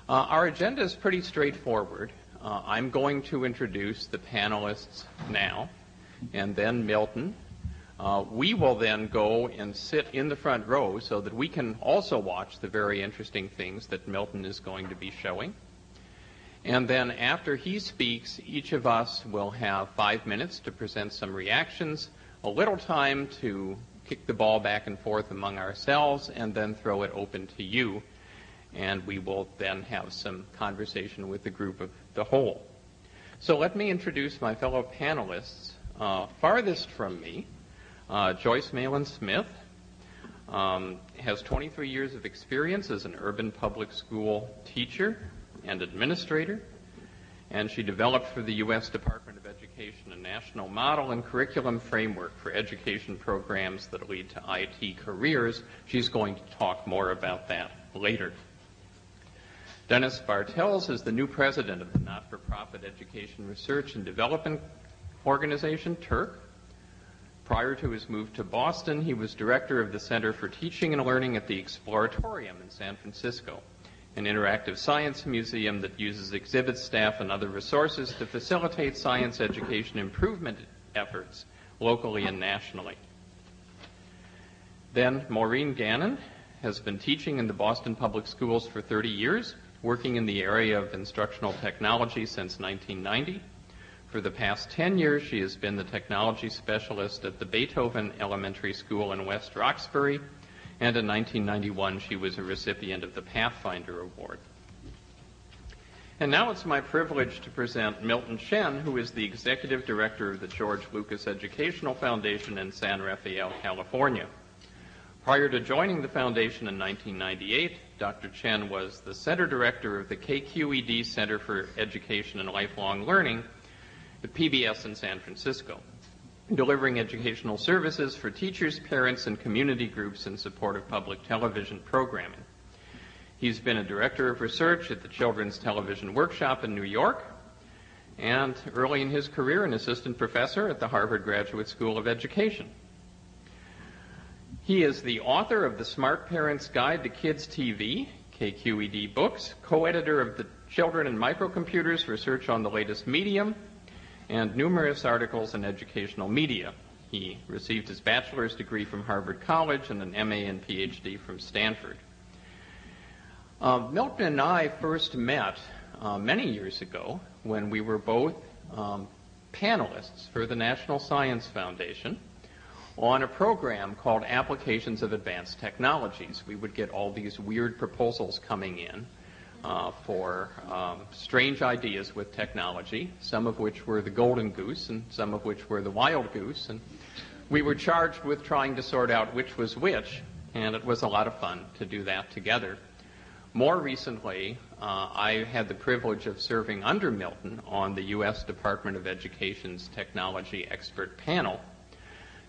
Our agenda is pretty straightforward. I'm going to introduce the panelists now, and then Milton. We will then go and sit in the front row so that we can also watch the very interesting things that Milton is going to be showing. And then after he speaks, each of us will have 5 minutes to present some reactions, a little time to kick the ball back and forth among ourselves, and then throw it open to you. And we will then have some conversation with the group of the whole. So let me introduce my fellow panelists. Farthest from me, Joyce Malin-Smith has 23 years of experience as an urban public school teacher and administrator, and she developed for the U.S. Department of Education a national model and curriculum framework for education programs that lead to IT careers. She's going to talk more about that later. Dennis Bartels is the new president of the not-for-profit Education Research and Development Organization, TERC. Prior to his move to Boston, he was director of the Center for Teaching and Learning at the Exploratorium in San Francisco, an interactive science museum that uses exhibit staff and other resources to facilitate science education improvement efforts locally and nationally. Then Maureen Gannon has been teaching in the Boston Public Schools for 30 years, working in the area of instructional technology since 1990. For the past 10 years, she has been the technology specialist at the Beethoven Elementary School in West Roxbury, and in 1991, she was a recipient of the Pathfinder Award. And now it's my privilege to present Milton Chen, who is the executive director of the George Lucas Educational Foundation in San Rafael, California. Prior to joining the foundation in 1998, Dr. Chen was the center director of the KQED Center for Education and Lifelong Learning at PBS in San Francisco, delivering educational services for teachers, parents, and community groups in support of public television programming. He's been a director of research at the Children's Television Workshop in New York, and early in his career, an assistant professor at the Harvard Graduate School of Education. He is the author of the Smart Parents Guide to Kids TV, KQED Books, co-editor of the Children and Microcomputers, Research on the Latest Medium, and numerous articles in educational media. He received his bachelor's degree from Harvard College and an MA and PhD from Stanford. Milton and I first met many years ago when we were both panelists for the National Science Foundation on a program called Applications of Advanced Technologies. We would get all these weird proposals coming in for strange ideas with technology, some of which were the golden goose and some of which were the wild goose. And we were charged with trying to sort out which was which, and it was a lot of fun to do that together. More recently, I had the privilege of serving under Milton on the U.S. Department of Education's Technology Expert Panel.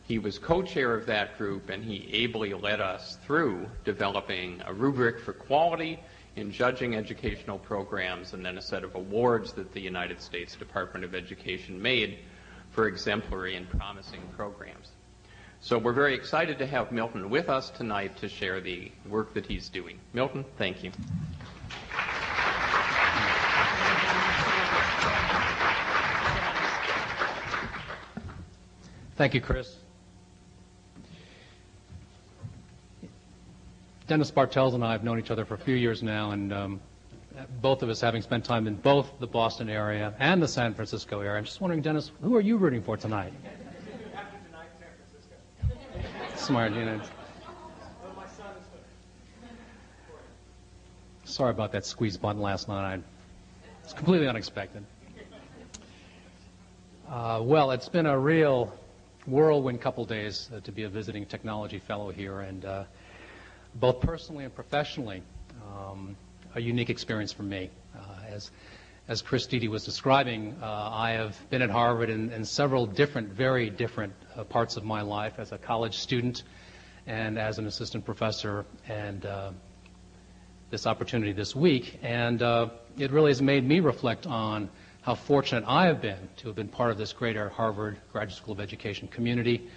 He was co-chair of that group, and he ably led us through developing a rubric for quality in judging educational programs, and then a set of awards that the United States Department of Education made for exemplary and promising programs. So we're very excited to have Milton with us tonight to share the work that he's doing. Milton, thank you. Thank you, Chris. Dennis Bartels and I have known each other for a few years now, and both of us having spent time in both the Boston area and the San Francisco area. I'm just wondering, Dennis, who are you rooting for tonight? After tonight, San Francisco. Smart, you know. Well, my son is Sorry about that squeeze button last night. It's completely unexpected. Well, it's been a real whirlwind couple days to be a visiting technology fellow here, and both personally and professionally, a unique experience for me. As Chris Dede was describing, I have been at Harvard in several different, very different parts of my life as a college student and as an assistant professor, and this opportunity this week. And it really has made me reflect on how fortunate I have been to have been part of this greater Harvard Graduate School of Education community,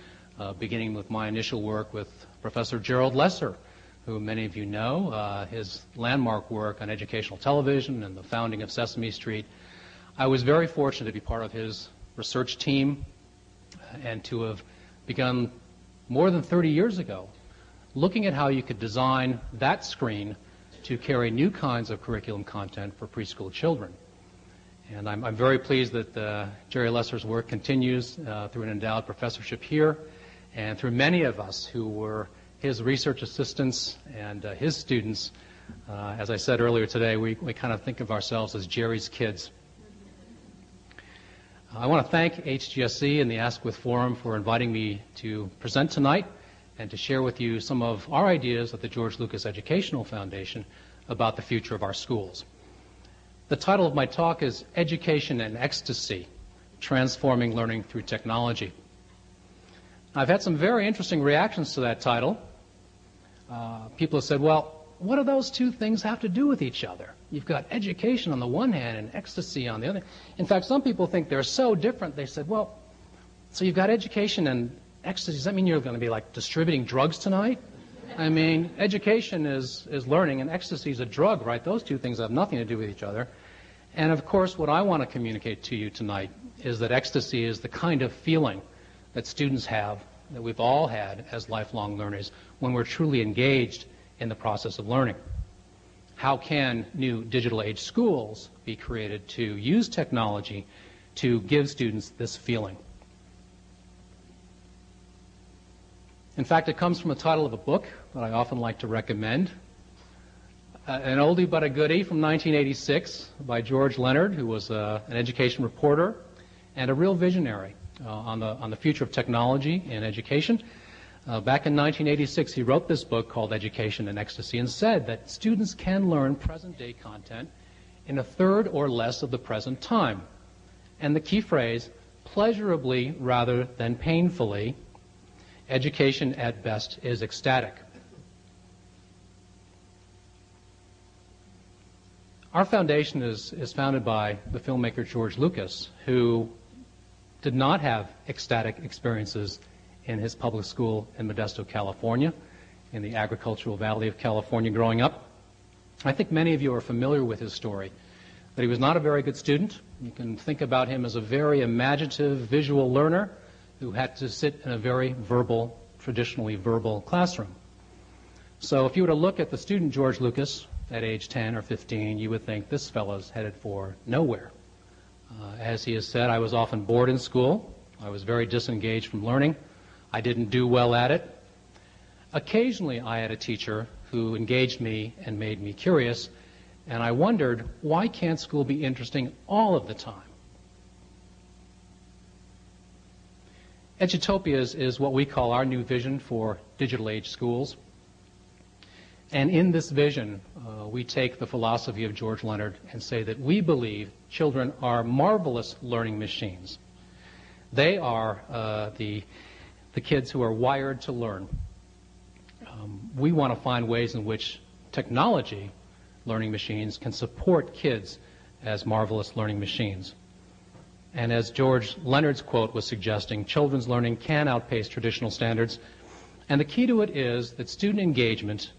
beginning with my initial work with Professor Gerald Lesser, who many of you know, his landmark work on educational television and the founding of Sesame Street. I was very fortunate to be part of his research team and to have begun more than 30 years ago looking at how you could design that screen to carry new kinds of curriculum content for preschool children. And I'm very pleased that Jerry Lesser's work continues through an endowed professorship here and through many of us who were his research assistants and his students. As I said earlier today, we kind of think of ourselves as Jerry's kids. I want to thank HGSE and the Ask With Forum for inviting me to present tonight and to share with you some of our ideas at the George Lucas Educational Foundation about the future of our schools. The title of my talk is Education and Ecstasy, Transforming Learning Through Technology. I've had some very interesting reactions to that title. People have said, well, what do those two things have to do with each other? You've got education on the one hand and ecstasy on the other. In fact, some people think they're so different. They said, well, so you've got education and ecstasy. Does that mean you're going to be like distributing drugs tonight? I mean, education is learning and ecstasy is a drug, right? Those two things have nothing to do with each other. And of course, what I want to communicate to you tonight is that ecstasy is the kind of feeling that students have, that we've all had as lifelong learners when we're truly engaged in the process of learning. How can new digital age schools be created to use technology to give students this feeling? In fact, it comes from the title of a book that I often like to recommend, an oldie but a goodie from 1986 by George Leonard, who was an education reporter and a real visionary on the future of technology in education. Back in 1986, he wrote this book called Education and Ecstasy and said that students can learn present-day content in a third or less of the present time. And the key phrase, pleasurably rather than painfully, education at best is ecstatic. Our foundation is founded by the filmmaker George Lucas, who did not have ecstatic experiences in his public school in Modesto, California, in the agricultural valley of California growing up. I think many of you are familiar with his story, that he was not a very good student. You can think about him as a very imaginative, visual learner who had to sit in a very verbal, traditionally verbal classroom. So if you were to look at the student George Lucas at age 10 or 15, you would think this fellow's headed for nowhere. As he has said, I was often bored in school. I was very disengaged from learning. I didn't do well at it. Occasionally, I had a teacher who engaged me and made me curious, and I wondered, why can't school be interesting all of the time? Edutopia is what we call our new vision for digital age schools. And in this vision, we take the philosophy of George Leonard and say that we believe children are marvelous learning machines. They are the kids who are wired to learn. We want to find ways in which technology learning machines can support kids as marvelous learning machines. And as George Leonard's quote was suggesting, children's learning can outpace traditional standards. And the key to it is that student engagement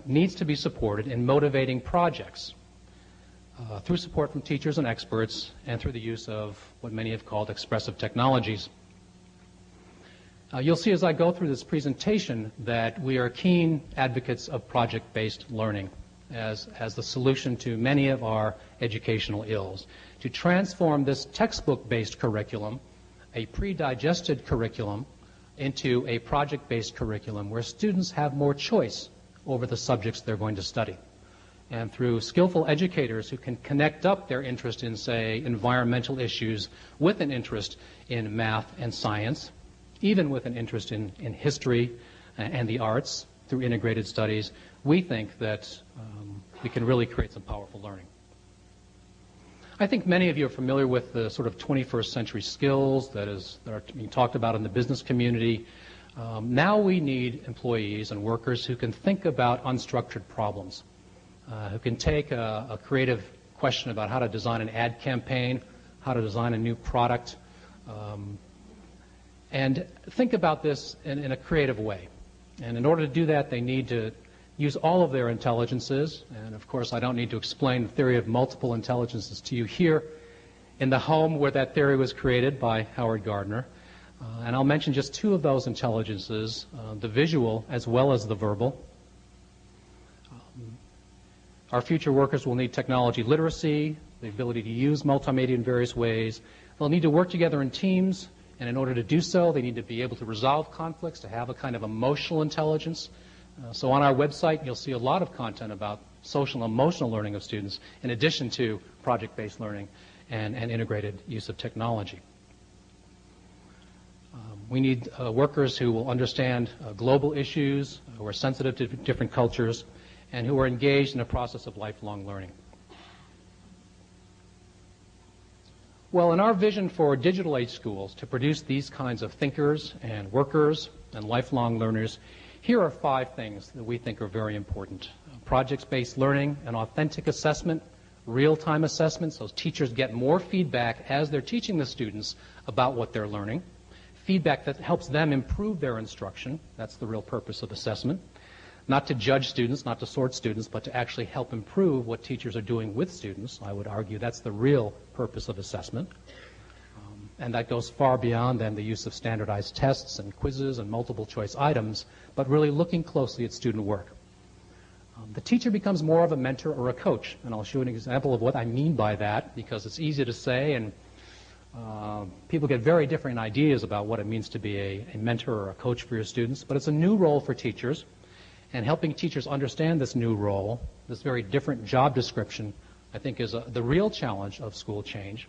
needs to be supported in motivating projects through support from teachers and experts and through the use of what many have called expressive technologies. You'll see as I go through this presentation that we are keen advocates of project-based learning as the solution to many of our educational ills, to transform this textbook-based curriculum, a pre-digested curriculum, into a project-based curriculum where students have more choice over the subjects they're going to study. And through skillful educators who can connect up their interest in, say, environmental issues with an interest in math and science, even with an interest in history and the arts through integrated studies, we think that we can really create some powerful learning. I think many of you are familiar with the sort of 21st century skills that are being talked about in the business community. Now we need employees and workers who can think about unstructured problems, who can take a creative question about how to design an ad campaign, how to design a new product, and think about this in a creative way. And in order to do that, they need to use all of their intelligences, and of course I don't need to explain the theory of multiple intelligences to you here in the home where that theory was created by Howard Gardner. And I'll mention just two of those intelligences, the visual as well as the verbal. Our future workers will need technology literacy, the ability to use multimedia in various ways. They'll need to work together in teams, and in order to do so, they need to be able to resolve conflicts, to have a kind of emotional intelligence. So on our website, you'll see a lot of content about social and emotional learning of students, in addition to project-based learning and integrated use of technology. We need workers who will understand global issues, who are sensitive to different cultures, and who are engaged in a process of lifelong learning. Well, in our vision for digital age schools to produce these kinds of thinkers and workers and lifelong learners, here are 5 things that we think are very important. Projects-based learning, an authentic assessment, real-time assessments, so teachers get more feedback as they're teaching the students about what they're learning, feedback that helps them improve their instruction. That's the real purpose of assessment. Not to judge students, not to sort students, but to actually help improve what teachers are doing with students. I would argue that's the real purpose of assessment. And that goes far beyond then the use of standardized tests and quizzes and multiple choice items, but really looking closely at student work. The teacher becomes more of a mentor or a coach, and I'll show an example of what I mean by that, because it's easy to say, and people get very different ideas about what it means to be a mentor or a coach for your students, but it's a new role for teachers, and helping teachers understand this new role, this very different job description, I think is the real challenge of school change.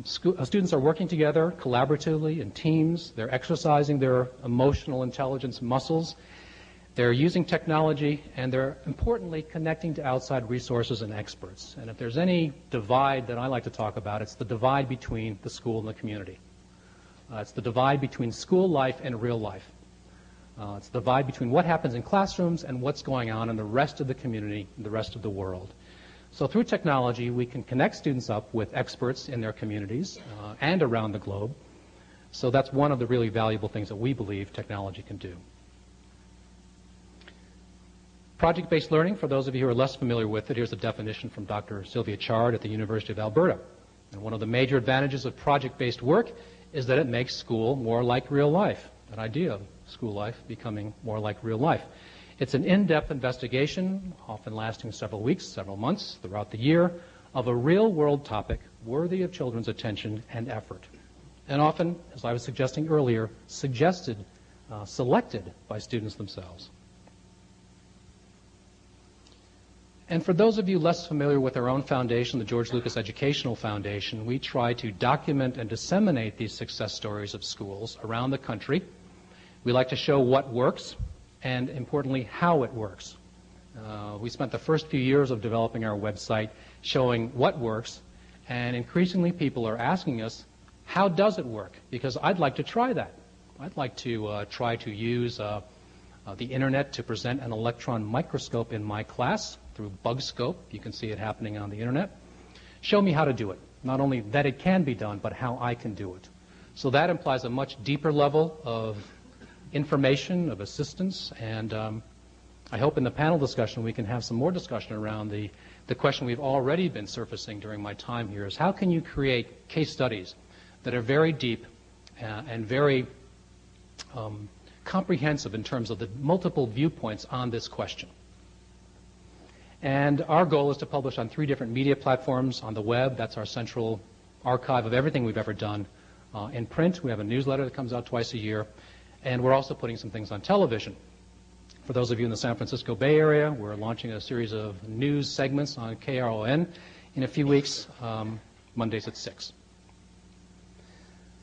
Students are working together collaboratively in teams. They're exercising their emotional intelligence muscles. They're using technology, and they're importantly connecting to outside resources and experts. And if there's any divide that I like to talk about, it's the divide between the school and the community. It's the divide between school life and real life. It's the divide between what happens in classrooms and what's going on in the rest of the community, the rest of the world. So through technology, we can connect students up with experts in their communities and around the globe. So that's one of the really valuable things that we believe technology can do. Project-based learning, for those of you who are less familiar with it, here's a definition from Dr. Sylvia Chard at the University of Alberta. And one of the major advantages of project-based work is that it makes school more like real life, an idea of school life becoming more like real life. It's an in-depth investigation, often lasting several weeks, several months throughout the year, of a real-world topic worthy of children's attention and effort. And often, as I was suggesting earlier, selected by students themselves. And for those of you less familiar with our own foundation, the George Lucas Educational Foundation, we try to document and disseminate these success stories of schools around the country. We like to show what works, and importantly, how it works. We spent the first few years of developing our website showing what works, and increasingly people are asking us, how does it work? Because I'd like to try that. I'd like to try to use the internet to present an electron microscope in my class through BugScope. You can see it happening on the internet. Show me how to do it. Not only that it can be done, but how I can do it. So that implies a much deeper level of information, of assistance, and I hope in the panel discussion we can have some more discussion around the question we've already been surfacing during my time here, is how can you create case studies that are very deep and very comprehensive in terms of the multiple viewpoints on this question. And our goal is to publish on 3 different media platforms. On the web, that's our central archive of everything we've ever done. In print, we have a newsletter that comes out twice a year. And we're also putting some things on television. For those of you in the San Francisco Bay Area, we're launching a series of news segments on KRON in a few weeks, Mondays at 6.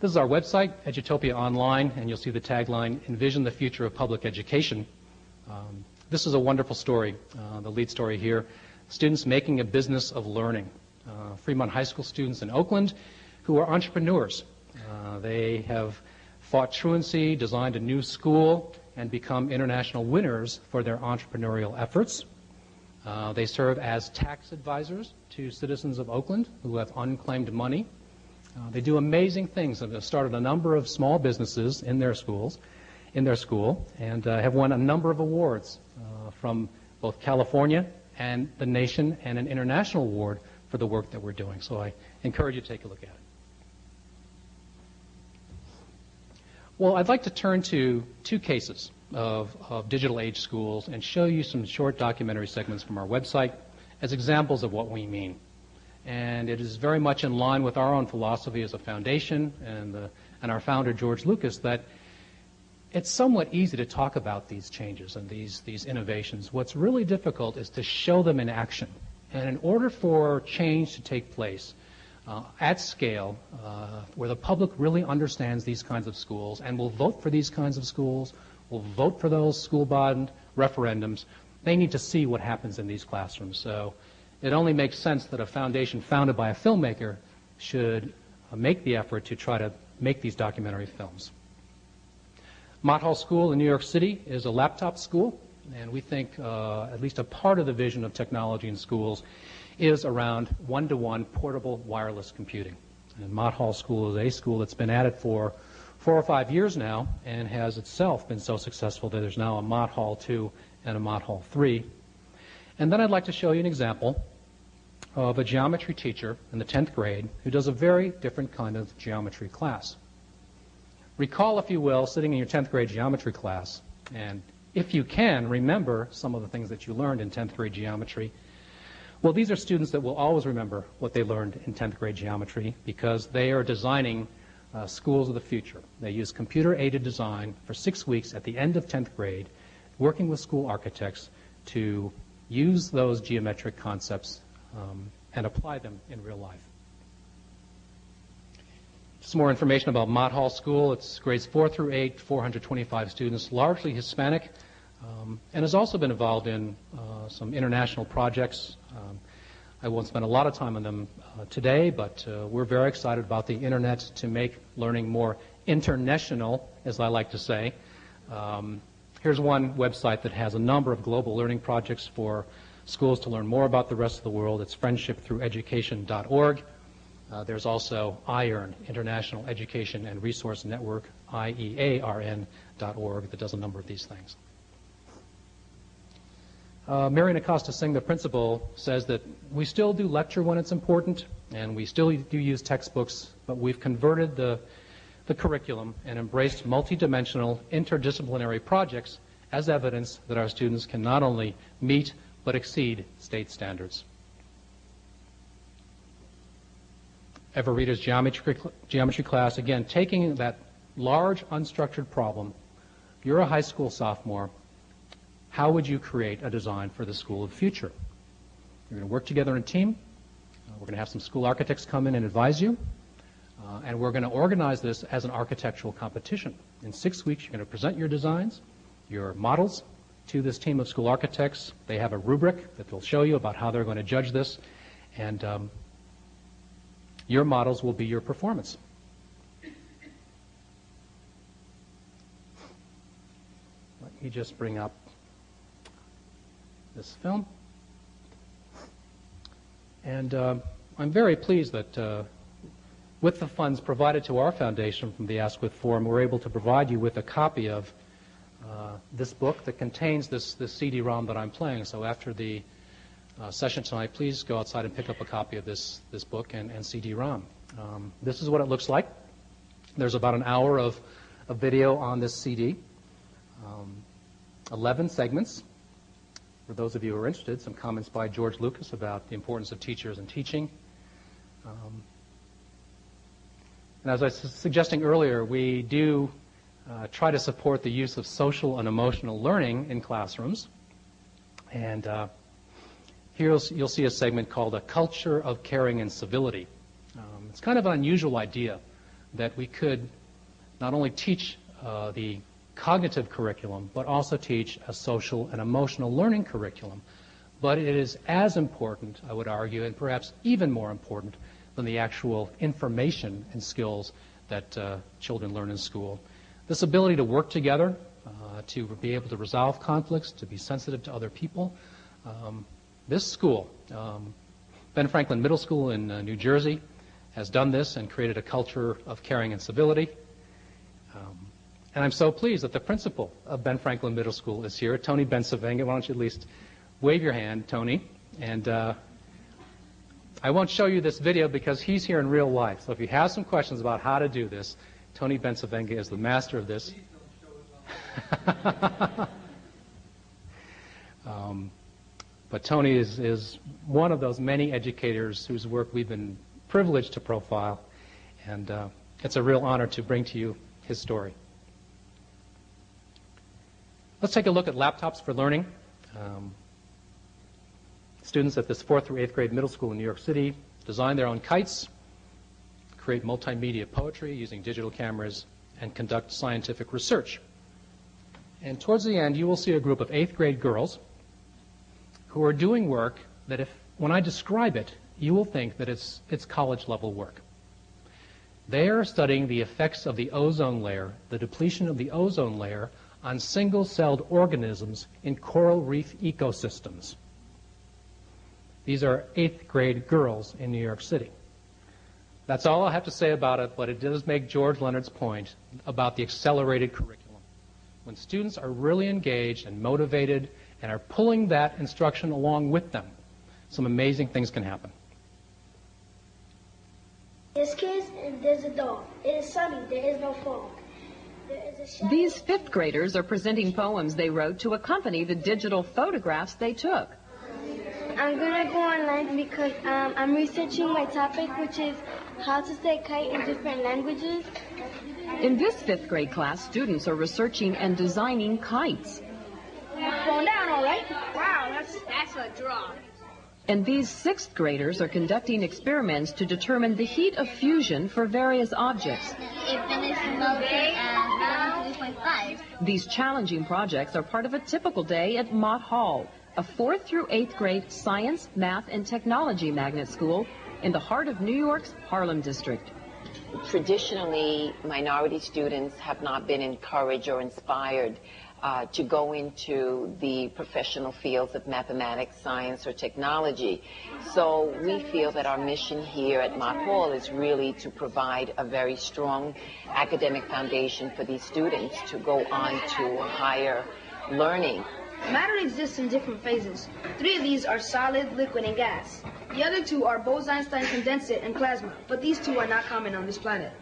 This is our website, Edutopia Online, and you'll see the tagline, Envision the Future of Public Education. This is a wonderful story, the lead story here. Students making a business of learning. Fremont High School students in Oakland who are entrepreneurs. They have fought truancy, designed a new school, and become international winners for their entrepreneurial efforts. They serve as tax advisors to citizens of Oakland who have unclaimed money. They do amazing things. They've started a number of small businesses in their schools, in their school and have won a number of awards from both California and the nation, and an international award for the work that we're doing. So I encourage you to take a look at it. Well, I'd like to turn to two cases of digital age schools and show you some short documentary segments from our website as examples of what we mean. And it is very much in line with our own philosophy as a foundation and our founder, George Lucas, that it's somewhat easy to talk about these changes and these innovations. What's really difficult is to show them in action. And in order for change to take place at scale, where the public really understands these kinds of schools and will vote for these kinds of schools, will vote for those school bond referendums, they need to see what happens in these classrooms. So it only makes sense that a foundation founded by a filmmaker should make the effort to try to make these documentary films. Mott Hall School in New York City is a laptop school, and we think at least a part of the vision of technology in schools is around one-to-one portable wireless computing. And Mott Hall School is a school that's been at it for 4 or 5 years now and has itself been so successful that there's now a Mott Hall 2 and a Mott Hall 3. And then I'd like to show you an example of a geometry teacher in the 10th grade who does a very different kind of geometry class. Recall, if you will, sitting in your 10th grade geometry class, and if you can, remember some of the things that you learned in 10th grade geometry. Well, these are students that will always remember what they learned in 10th grade geometry because they are designing schools of the future. They use computer-aided design for 6 weeks at the end of 10th grade, working with school architects to use those geometric concepts and apply them in real life. Some more information about Mott Hall School. It's grades 4 through 8, 425 students, largely Hispanic, and has also been involved in some international projects. I won't spend a lot of time on them today, but we're very excited about the internet to make learning more international, as I like to say. Here's one website that has a number of global learning projects for schools to learn more about the rest of the world. It's friendshipthrougheducation.org. There's also IEARN, International Education and Resource Network, IEARN.org, that does a number of these things. Marian Acosta Singh, the principal, says that we still do lecture when it's important, and we still do use textbooks, but we've converted the curriculum and embraced multidimensional, interdisciplinary projects as evidence that our students can not only meet but exceed state standards. Eva Rita's geometry class, again, taking that large unstructured problem. You're a high school sophomore. How would you create a design for the school of the future? You're going to work together in a team. We're going to have some school architects come in and advise you. And we're going to organize this as an architectural competition. In 6 weeks, you're going to present your designs, your models, to this team of school architects. They have a rubric that they'll show you about how they're going to judge this. And your models will be your performance. Let me just bring up this film. And I'm very pleased that with the funds provided to our foundation from the Ask With Forum, we're able to provide you with a copy of this book that contains this CD-ROM that I'm playing. So after the session tonight, please go outside and pick up a copy of this book and CD-ROM. This is what it looks like. There's about an hour of video on this CD. 11 segments. For those of you who are interested, some comments by George Lucas about the importance of teachers and teaching. And as I was suggesting earlier, we do try to support the use of social and emotional learning in classrooms. And here you'll see a segment called A Culture of Caring and Civility. It's kind of an unusual idea that we could not only teach the cognitive curriculum, but also teach a social and emotional learning curriculum. But it is as important, I would argue, and perhaps even more important than the actual information and skills that children learn in school. This ability to work together, to be able to resolve conflicts, to be sensitive to other people. This school, Ben Franklin Middle School in New Jersey, has done this and created a culture of caring and civility. And I'm so pleased that the principal of Ben Franklin Middle School is here, Tony Bensavenga. Why don't you at least wave your hand, Tony? And I won't show you this video because he's here in real life. So if you have some questions about how to do this, Tony Bensavenga is the master of this. But Tony is one of those many educators whose work we've been privileged to profile, and it's a real honor to bring to you his story. Let's take a look at laptops for learning. Students at this 4th through 8th grade middle school in New York City design their own kites, create multimedia poetry using digital cameras, and conduct scientific research. And towards the end, you will see a group of 8th grade girls who are doing work that when I describe it, you will think that it's college-level work. They are studying the effects of the ozone layer, the depletion of the ozone layer, on single-celled organisms in coral reef ecosystems. These are 8th grade girls in New York City. That's all I have to say about it, but it does make George Leonard's point about the accelerated curriculum. When students are really engaged and motivated and are pulling that instruction along with them, some amazing things can happen. There's kids and there's a dog. It is sunny, there is no fog. These 5th graders are presenting poems they wrote to accompany the digital photographs they took. I'm going to go online because I'm researching my topic, which is how to say kite in different languages. In this 5th grade class, students are researching and designing kites. Going down, all right? Wow, that's a draw. And these 6th graders are conducting experiments to determine the heat of fusion for various objects. It finished melting at 3.5. These challenging projects are part of a typical day at Mott Hall, a 4th through 8th grade science, math, and technology magnet school in the heart of New York's Harlem district. Traditionally, minority students have not been encouraged or inspired to go into the professional fields of mathematics, science, or technology. So we feel that our mission here at Mott Hall is really to provide a very strong academic foundation for these students to go on to higher learning. Matter exists in different phases. 3 of these are solid, liquid, and gas. The other 2 are Bose-Einstein condensate and plasma, but these 2 are not common on this planet.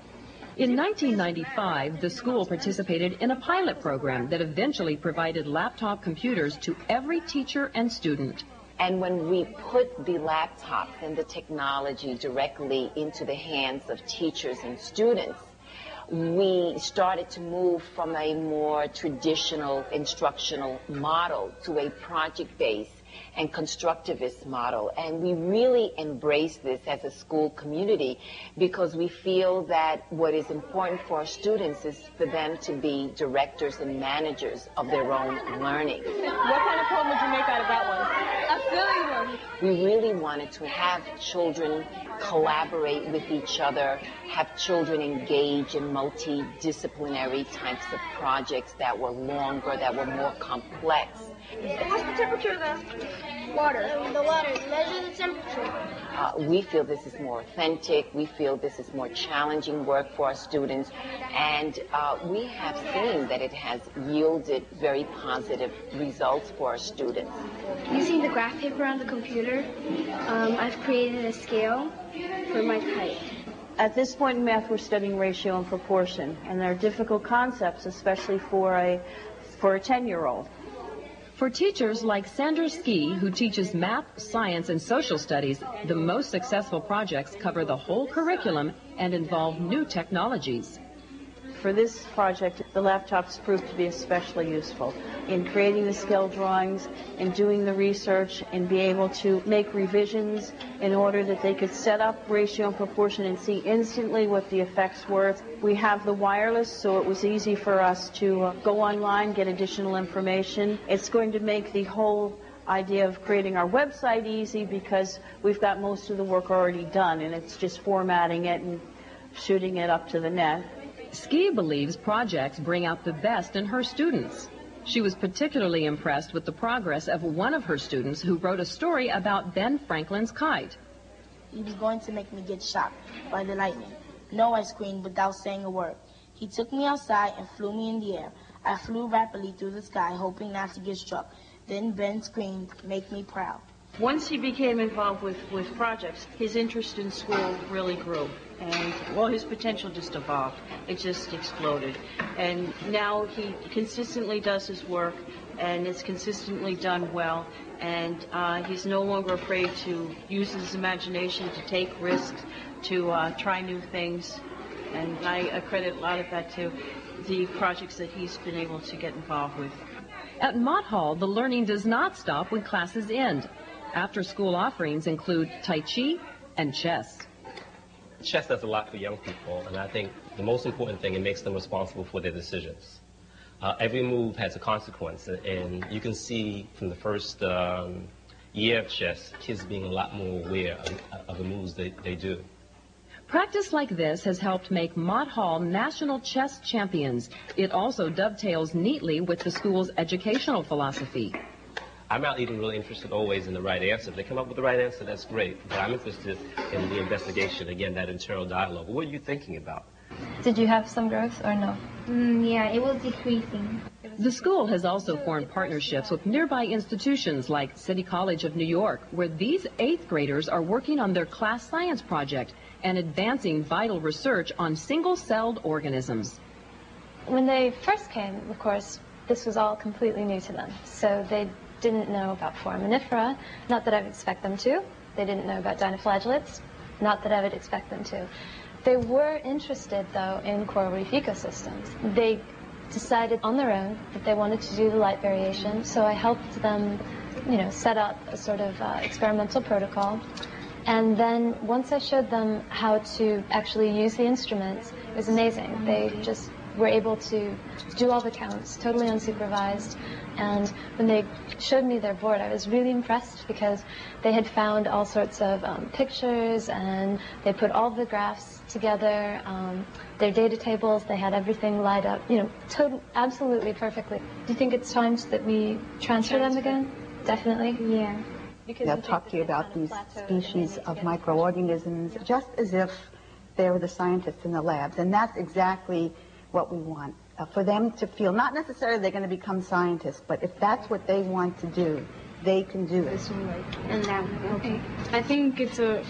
In 1995, the school participated in a pilot program that eventually provided laptop computers to every teacher and student. And when we put the laptops and the technology directly into the hands of teachers and students, we started to move from a more traditional instructional model to a project-based and constructivist model. And we really embrace this as a school community because we feel that what is important for our students is for them to be directors and managers of their own learning. What kind of poem would you make out of that one? A silly one. We really wanted to have children collaborate with each other, have children engage in multidisciplinary types of projects that were longer, that were more complex. What's the temperature of the water? The water, measure the temperature. We feel this is more authentic. We feel this is more challenging work for our students. And we have seen that it has yielded very positive results for our students. Using the graph paper on the computer, I've created a scale for my kite. At this point in math, we're studying ratio and proportion, and they're difficult concepts, especially for a 10-year-old. For teachers like Sandra Ski, who teaches math, science, and social studies, the most successful projects cover the whole curriculum and involve new technologies. For this project, the laptops proved to be especially useful in creating the scale drawings, in doing the research, and be able to make revisions in order that they could set up ratio and proportion and see instantly what the effects were. We have the wireless, so it was easy for us to go online, get additional information. It's going to make the whole idea of creating our website easy because we've got most of the work already done, and it's just formatting it and shooting it up to the net. Ski believes projects bring out the best in her students. She was particularly impressed with the progress of one of her students who wrote a story about Ben Franklin's kite. He was going to make me get shocked by the lightning. No, I screamed without saying a word. He took me outside and flew me in the air. I flew rapidly through the sky, hoping not to get struck. Then Ben screamed, "Make me proud." Once he became involved with projects, his interest in school really grew. And, well, his potential just evolved. It just exploded. And now he consistently does his work, and it's consistently done well. And he's no longer afraid to use his imagination, to take risks, to try new things. And I credit a lot of that to the projects that he's been able to get involved with. At Mott Hall, the learning does not stop when classes end. After-school offerings include Tai Chi and chess. Chess does a lot for young people, and I think the most important thing, it makes them responsible for their decisions. Every move has a consequence, and you can see from the first year of chess, kids being a lot more aware of the moves they do. Practice like this has helped make Mott Hall national chess champions. It also dovetails neatly with the school's educational philosophy. I'm not even really interested always in the right answer. If they come up with the right answer, that's great. But I'm interested in the investigation, again, that internal dialogue. What are you thinking about? Did you have some growth or no? Yeah, it was decreasing. The school has also formed partnerships with nearby institutions like City College of New York, where these 8th graders are working on their class science project and advancing vital research on single-celled organisms. When they first came, of course, this was all completely new to them. So they didn't know about foraminifera, not that I would expect them to. They didn't know about dinoflagellates, not that I would expect them to. They were interested, though, in coral reef ecosystems. They decided on their own that they wanted to do the light variation, so I helped them, set up a sort of experimental protocol. And then once I showed them how to actually use the instruments, it was amazing. They just were able to do all the counts, totally unsupervised. And when they showed me their board, I was really impressed because they had found all sorts of pictures, and they put all the graphs together, their data tables, they had everything lined up, absolutely perfectly. Do you think it's time that we transfer them again? Definitely? Yeah. They'll talk to you about these species of microorganisms just as if they were the scientists in the labs. And that's exactly what we want. For them to feel, not necessarily they're going to become scientists, but if that's what they want to do, they can do it. And now, okay. I think it's a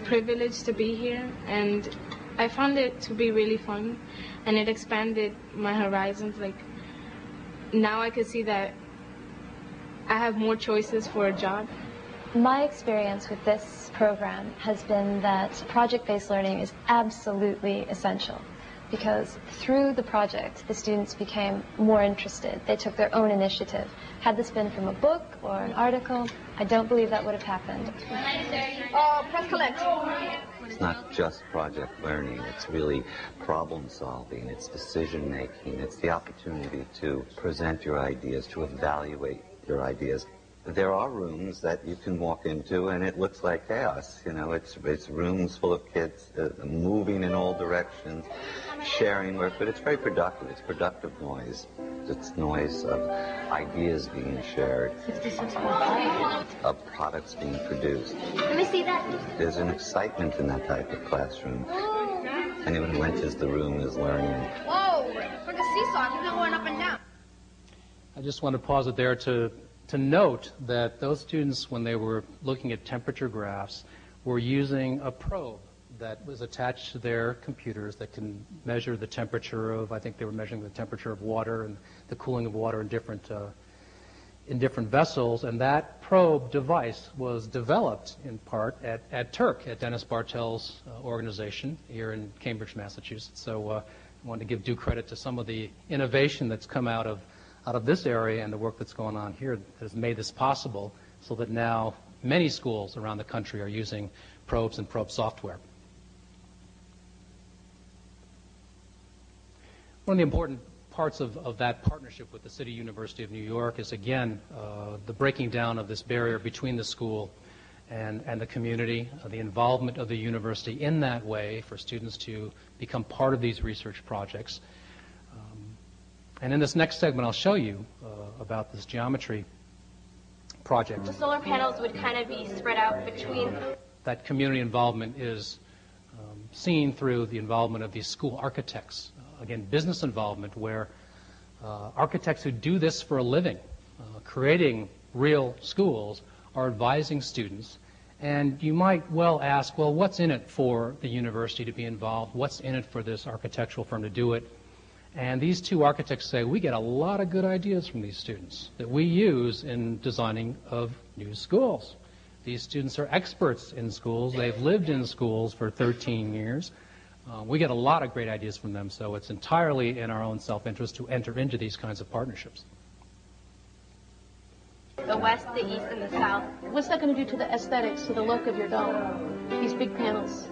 privilege to be here, and I found it to be really fun, and it expanded my horizons. Like, now I could see that I have more choices for a job. My experience with this program has been that project-based learning is absolutely essential, because through the project, the students became more interested. They took their own initiative. Had this been from a book or an article, I don't believe that would have happened. Press collect. It's not just project learning, it's really problem solving, it's decision making, it's the opportunity to present your ideas, to evaluate your ideas. There are rooms that you can walk into and it looks like chaos. It's rooms full of kids moving in all directions, sharing work, but it's very productive. It's productive noise. It's noise of ideas being shared, of products being produced. Let me see that. There's an excitement in that type of classroom. Anyone who enters the room is learning. Whoa, for the seesaw, you've been going up and down. I just want to pause it there to note that those students, when they were looking at temperature graphs, were using a probe that was attached to their computers that can measure the temperature of, I think they were measuring the temperature of water and the cooling of water in different vessels, and that probe device was developed in part at TURC, at Dennis Bartel's organization here in Cambridge, Massachusetts. So I wanted to give due credit to some of the innovation that's come out of this area and the work that's going on here that has made this possible, so that now many schools around the country are using probes and probe software. One of the important parts of that partnership with the City University of New York is, again, the breaking down of this barrier between the school and the community, the involvement of the university in that way for students to become part of these research projects. And in this next segment, I'll show you about this geometry project. The solar panels would kind of be spread out between. That community involvement is seen through the involvement of these school architects again, business involvement where architects who do this for a living, creating real schools, are advising students. And you might well ask, well, what's in it for the university to be involved? What's in it for this architectural firm to do it? And these two architects say, we get a lot of good ideas from these students that we use in designing of new schools. These students are experts in schools. They've lived in schools for 13 years. We get a lot of great ideas from them, so it's entirely in our own self-interest to enter into these kinds of partnerships. The west, the east, and the south. What's that going to do to the aesthetics, to the look of your dome, these big panels?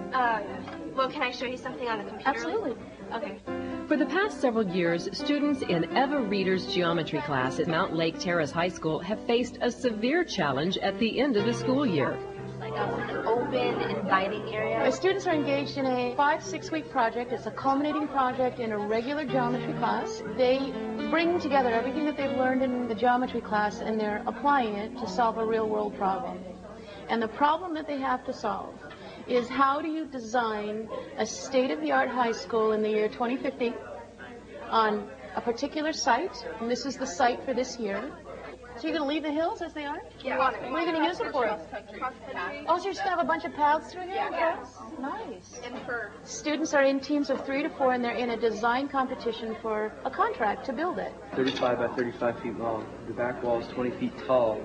Well, can I show you something on the computer? Absolutely. Okay. For the past several years, students in Eva Reeder's geometry class at Mount Lake Terrace High School have faced a severe challenge at the end of the school year. Like an open, inviting area. Our students are engaged in a 5-6 week project. It's a culminating project in a regular geometry class. They bring together everything that they've learned in the geometry class and they're applying it to solve a real world problem. And the problem that they have to solve is how do you design a state-of-the-art high school in the year 2050 on a particular site, and this is the site for this year. So you're going to leave the hills as they are? Yeah. What are you going to use them for? Oh, so you're just going to have a bunch of paths through here? Yeah. Nice. And for Students are in teams of 3 to 4, and they're in a design competition for a contract to build it. 35 by 35 feet long. The back wall is 20 feet tall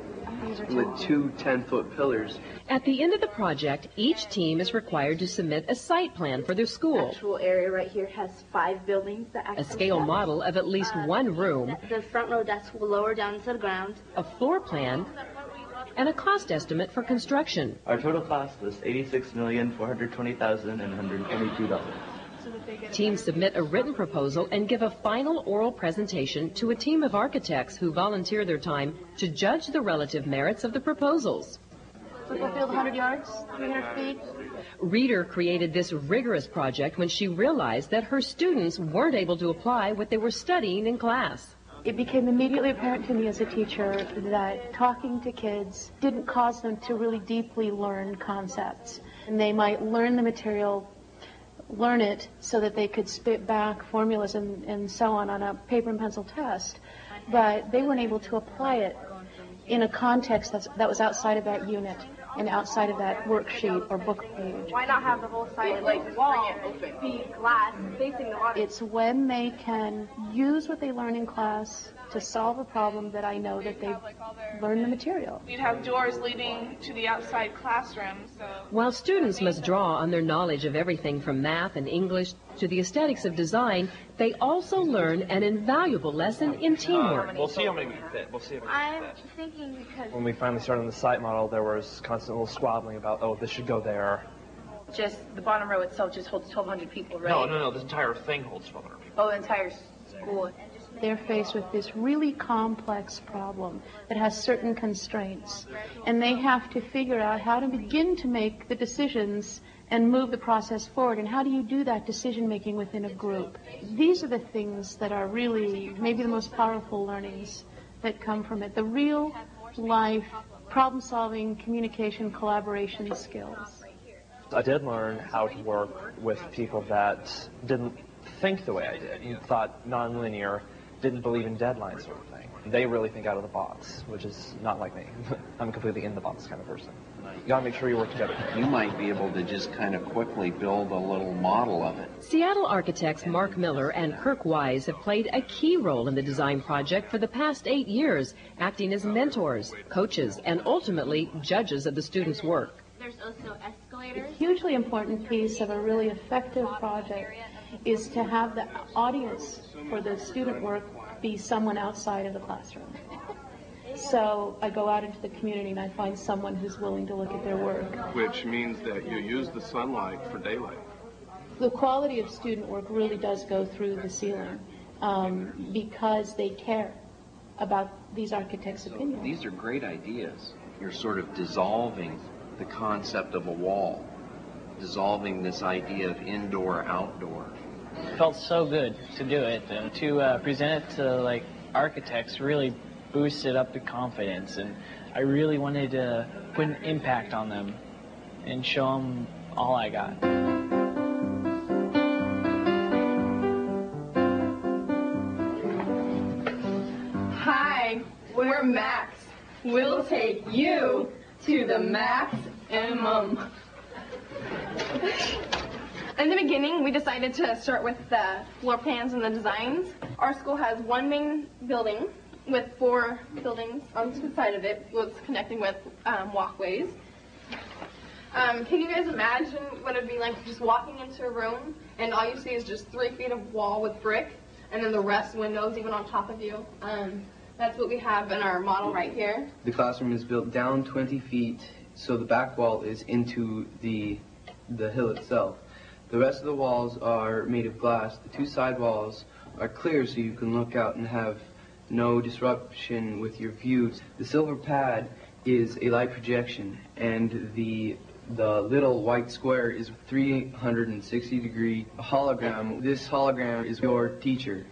with 2 10-foot pillars. At the end of the project, each team is required to submit a site plan for their school. The actual area right here has 5 buildings. A scale model of at least one room, The front row desk will lower down to the ground. a floor plan, and a cost estimate for construction. Our total cost was $86,420,122. Teams submit a written proposal and give a final oral presentation to a team of architects who volunteer their time to judge the relative merits of the proposals. Football field, 100 yards, 300 feet. Reeder created this rigorous project when she realized that her students weren't able to apply what they were studying in class. It became immediately apparent to me as a teacher that talking to kids didn't cause them to really deeply learn concepts. And they might learn the material, learn it so that they could spit back formulas and so on a paper and pencil test, but they weren't able to apply it in a context that was outside of that unit and outside of that worksheet or book page. why not have the whole site like wall be glass facing the water? It's when they can use what they learn in class to solve a problem that I know that they've learned the material. You'd have doors leading to the outside classroom. So. While students must draw on their knowledge of everything from math and English to the aesthetics of design, they also learn an invaluable lesson in teamwork. We'll see how many we fit. We'll see if we I'm fit. thinking because When we finally started on the site model, there was constant little squabbling about, oh, this should go there. Just the bottom row itself just holds 1,200 people, right? No. This entire thing holds 1,200 people. Oh, the entire school. They're faced with this really complex problem that has certain constraints, and they have to figure out how to begin to make the decisions and move the process forward. And how do you do that decision making within a group? These are the things that are really maybe the most powerful learnings that come from it. The real life problem solving, communication, collaboration skills. I did learn how to work with people that didn't think the way I did. You thought nonlinear, didn't believe in deadlines sort of thing. They really think out of the box, which is not like me. I'm a completely in the box kind of person. You gotta make sure you work together. You might be able to just kind of quickly build a little model of it. Seattle architects Mark Miller and Kirk Wise have played a key role in the design project for the past 8 years, acting as mentors, coaches, and ultimately judges of the students' work. there's also escalators. A hugely important piece of a really effective project is to have the audience for the student work be someone outside of the classroom. So I go out into the community and I find someone who's willing to look at their work. Which means that you use the sunlight for daylight. The quality of student work really does go through the ceiling because they care about these architects' opinions. These are great ideas. You're sort of dissolving the concept of a wall, dissolving this idea of indoor-outdoor. It felt so good to do it, and to present it to architects really boosted up the confidence, and I really wanted to put an impact on them and show them all I got. Hi, we're Max. We'll take you to the maximum. In the beginning, we decided to start with the floor plans and the designs. Our school has one main building with 4 buildings on the side of it, with connecting with walkways. Can you guys imagine what it'd be like just walking into a room and all you see is just 3 feet of wall with brick and then the rest windows even on top of you? That's what we have in our model right here. The classroom is built down 20 feet, so the back wall is into the hill itself. The rest of the walls are made of glass. The 2 side walls are clear so you can look out and have no disruption with your views. The silver pad is a light projection, and the little white square is 360-degree hologram. This hologram is your teacher.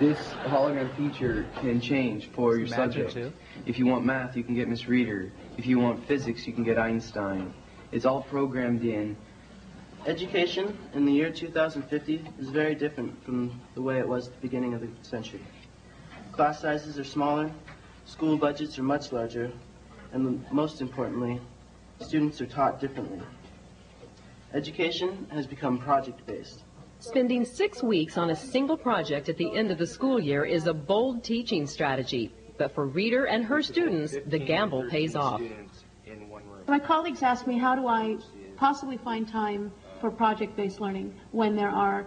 This hologram teacher can change for your subject. If you want math, you can get Miss Reader. If you want physics, you can get Einstein. It's all programmed in. Education in the year 2050 is very different from the way it was at the beginning of the century. Class sizes are smaller, school budgets are much larger, and most importantly, students are taught differently. Education has become project-based. Spending 6 weeks on a single project at the end of the school year is a bold teaching strategy. But for Reader and her students, the gamble pays off. My colleagues ask me, how do I possibly find time for project-based learning when there are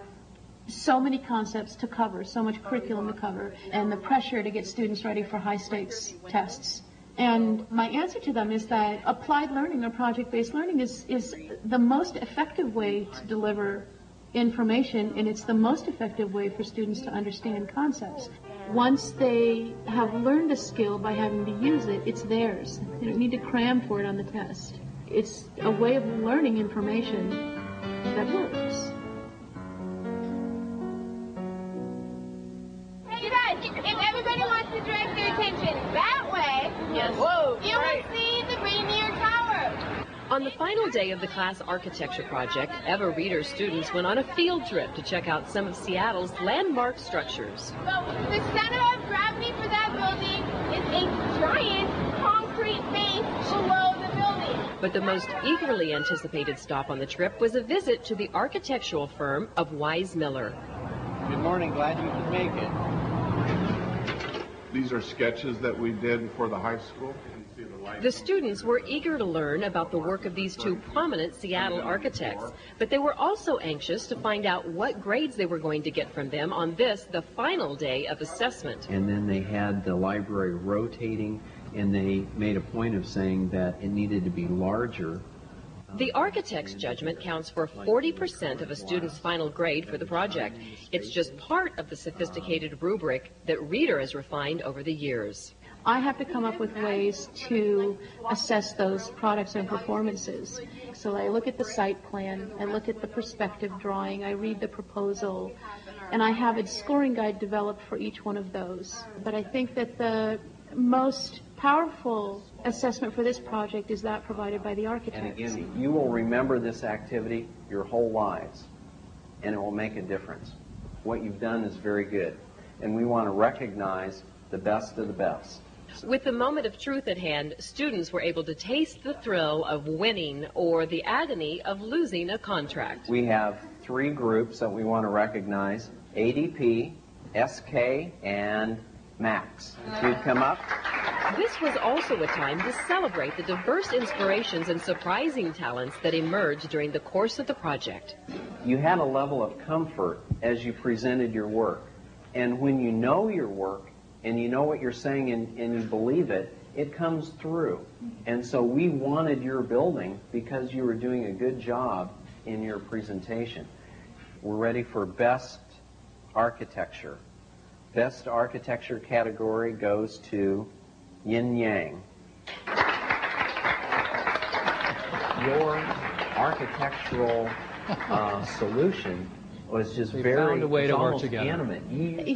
so many concepts to cover, so much curriculum to cover, and the pressure to get students ready for high-stakes tests? And my answer to them is that applied learning or project-based learning is the most effective way to deliver information, and it's the most effective way for students to understand concepts. Once they have learned a skill by having to use it, it's theirs. They don't need to cram for it on the test. It's a way of learning information that works. Hey guys, if everybody wants to direct their attention that way, you will see the Rainier Tower. On the final day of the class architecture project, Eva Reader's students went on a field trip to check out some of Seattle's landmark structures. Well, the center of gravity for that building is a giant concrete base below the building. But the most eagerly anticipated stop on the trip was a visit to the architectural firm of Wise Miller. Good morning, glad you could make it. These are sketches that we did for the high school. The students were eager to learn about the work of these 2 prominent Seattle architects, but they were also anxious to find out what grades they were going to get from them on this, the final day of assessment. And then they had the library rotating, and they made a point of saying that it needed to be larger. The architect's judgment counts for 40% of a student's final grade for the project. It's just part of the sophisticated rubric that Reader has refined over the years. I have to come up with ways to assess those products and performances. So I look at the site plan, I look at the perspective drawing, I read the proposal, and I have a scoring guide developed for each one of those. But I think that the most powerful assessment for this project is that provided by the architects. And again, you will remember this activity your whole lives, and it will make a difference. What you've done is very good, and we want to recognize the best of the best. With the moment of truth at hand, students were able to taste the thrill of winning or the agony of losing a contract. We have 3 groups that we want to recognize: ADP, SK, and Max. If you'd come up. This was also a time to celebrate the diverse inspirations and surprising talents that emerged during the course of the project. You had a level of comfort as you presented your work. And when you know your work, and you know what you're saying and you believe it, it comes through. And so we wanted your building because you were doing a good job in your presentation. We're ready for Best Architecture. Best Architecture category goes to Yin Yang. Your architectural solution was just found a way to work together. Animate.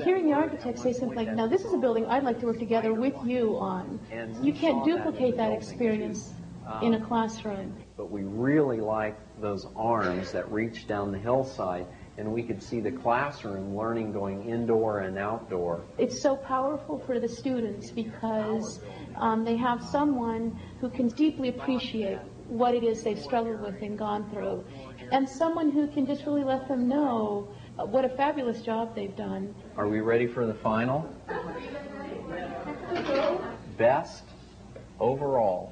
Hearing the architects say something like, now this is a building I'd like to work together with you on. You can't duplicate that experience in a classroom. But we really like those arms that reach down the hillside, and we could see the classroom learning going indoor and outdoor. It's so powerful for the students because they have someone who can deeply appreciate what it is they've struggled with and gone through, and someone who can just really let them know what a fabulous job they've done. Are we ready for the final? Best overall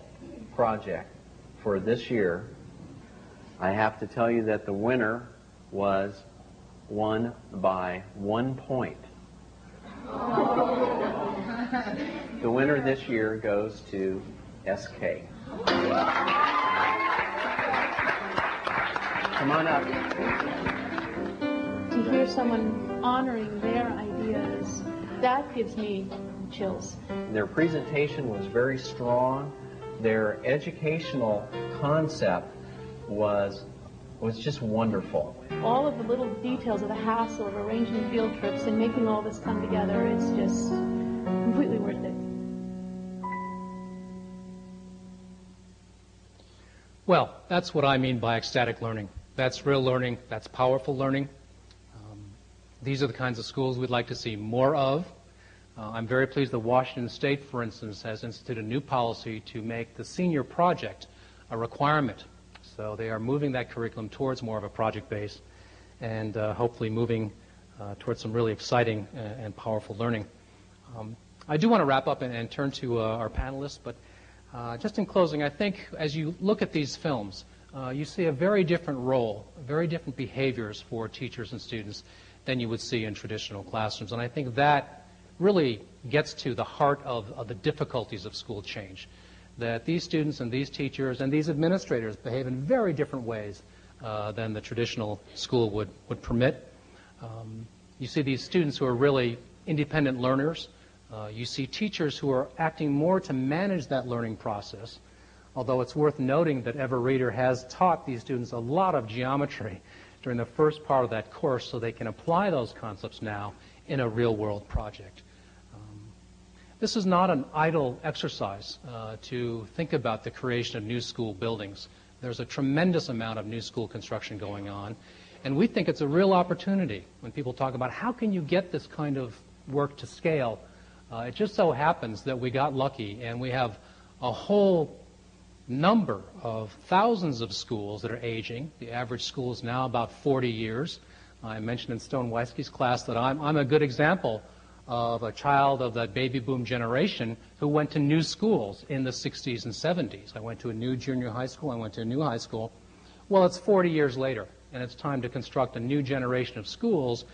project for this year, I have to tell you that the winner was won by 1 point. The winner this year goes to SK. Come on up. To hear someone honoring their ideas, that gives me chills. Their presentation was very strong. Their educational concept was just wonderful. All of the little details of the hassle of arranging field trips and making all this come together, it's just completely worth it. Well, that's what I mean by ecstatic learning. That's real learning. That's powerful learning. These are the kinds of schools we'd like to see more of. I'm very pleased that Washington State, for instance, has instituted a new policy to make the senior project a requirement. So they are moving that curriculum towards more of a project base and hopefully moving towards some really exciting and powerful learning. I do want to wrap up and turn to our panelists, but just in closing, I think as you look at these films, you see a very different role, very different behaviors for teachers and students than you would see in traditional classrooms. And I think that really gets to the heart of the difficulties of school change, that these students and these teachers and these administrators behave in very different ways than the traditional school would permit. You see these students who are really independent learners. You see teachers who are acting more to manage that learning process, although it's worth noting that Ever Reader has taught these students a lot of geometry during the first part of that course so they can apply those concepts now in a real-world project. This is not an idle exercise to think about the creation of new school buildings. There's a tremendous amount of new school construction going on, and we think it's a real opportunity when people talk about how can you get this kind of work to scale. It just so happens that we got lucky and we have a whole number of thousands of schools that are aging. The average school is now about 40 years. I mentioned in Stone Weiske's class that I'm a good example of a child of that baby boom generation who went to new schools in the 60s and 70s. I went to a new junior high school. I went to a new high school. Well, it's 40 years later, and it's time to construct a new generation of schools.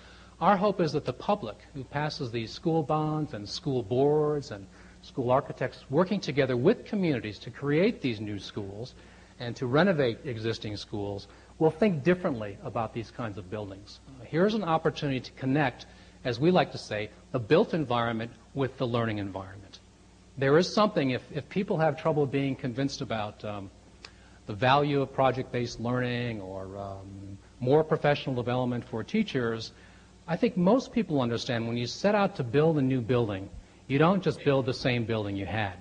Our hope is that the public who passes these school bonds and school boards and school architects working together with communities to create these new schools and to renovate existing schools will think differently about these kinds of buildings. Here's an opportunity to connect, as we like to say, the built environment with the learning environment. There is something, if people have trouble being convinced about the value of project-based learning or more professional development for teachers, I think most people understand when you set out to build a new building, you don't just build the same building you had.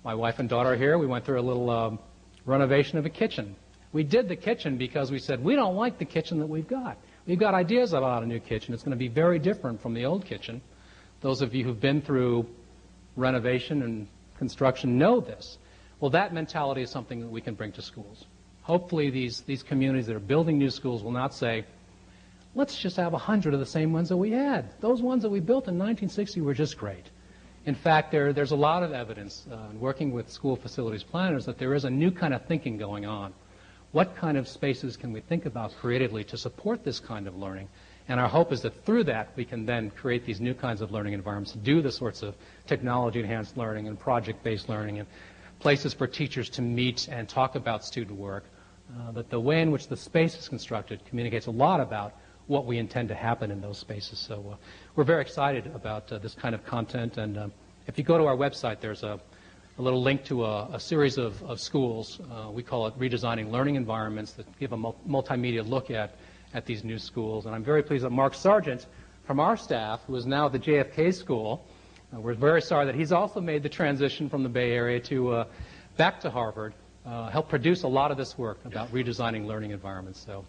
My wife and daughter here, we went through a little renovation of a kitchen. We did the kitchen because we said, we don't like the kitchen that we've got. We've got ideas about a new kitchen. It's going to be very different from the old kitchen. Those of you who've been through renovation and construction know this. Well, that mentality is something that we can bring to schools. Hopefully these communities that are building new schools will not say, let's just have 100 of the same ones that we had. Those ones that we built in 1960 were just great. In fact, there's a lot of evidence in working with school facilities planners that there is a new kind of thinking going on. What kind of spaces can we think about creatively to support this kind of learning? And our hope is that through that we can then create these new kinds of learning environments, do the sorts of technology-enhanced learning and project-based learning and places for teachers to meet and talk about student work. That the way in which the space is constructed communicates a lot about what we intend to happen in those spaces. So we're very excited about this kind of content. And if you go to our website, there's a little link to a series of schools. We call it Redesigning Learning Environments that give a multimedia look at these new schools. And I'm very pleased that Mark Sargent from our staff, who is now at the JFK School, we're very sorry that he's also made the transition from the Bay Area to back to Harvard, helped produce a lot of this work about redesigning learning environments. So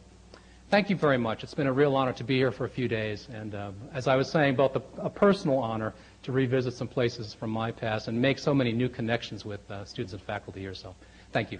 Thank you very much. It's been a real honor to be here for a few days, and as I was saying, both a personal honor to revisit some places from my past and make so many new connections with students and faculty here, so thank you.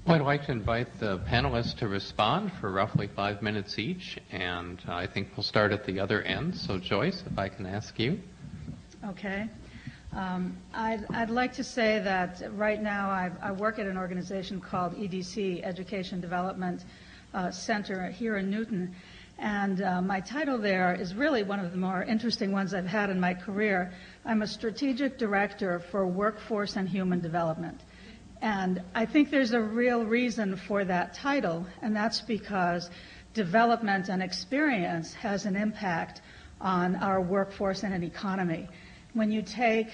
Well, I'd like to invite the panelists to respond for roughly 5 minutes each, and I think we'll start at the other end. So, Joyce, if I can ask you. Okay. I'd like to say that right now I work at an organization called EDC, Education Development Center here in Newton, and my title there is really one of the more interesting ones I've had in my career. I'm a strategic director for workforce and human development. And I think there's a real reason for that title, and that's because development and experience has an impact on our workforce and an economy. When you take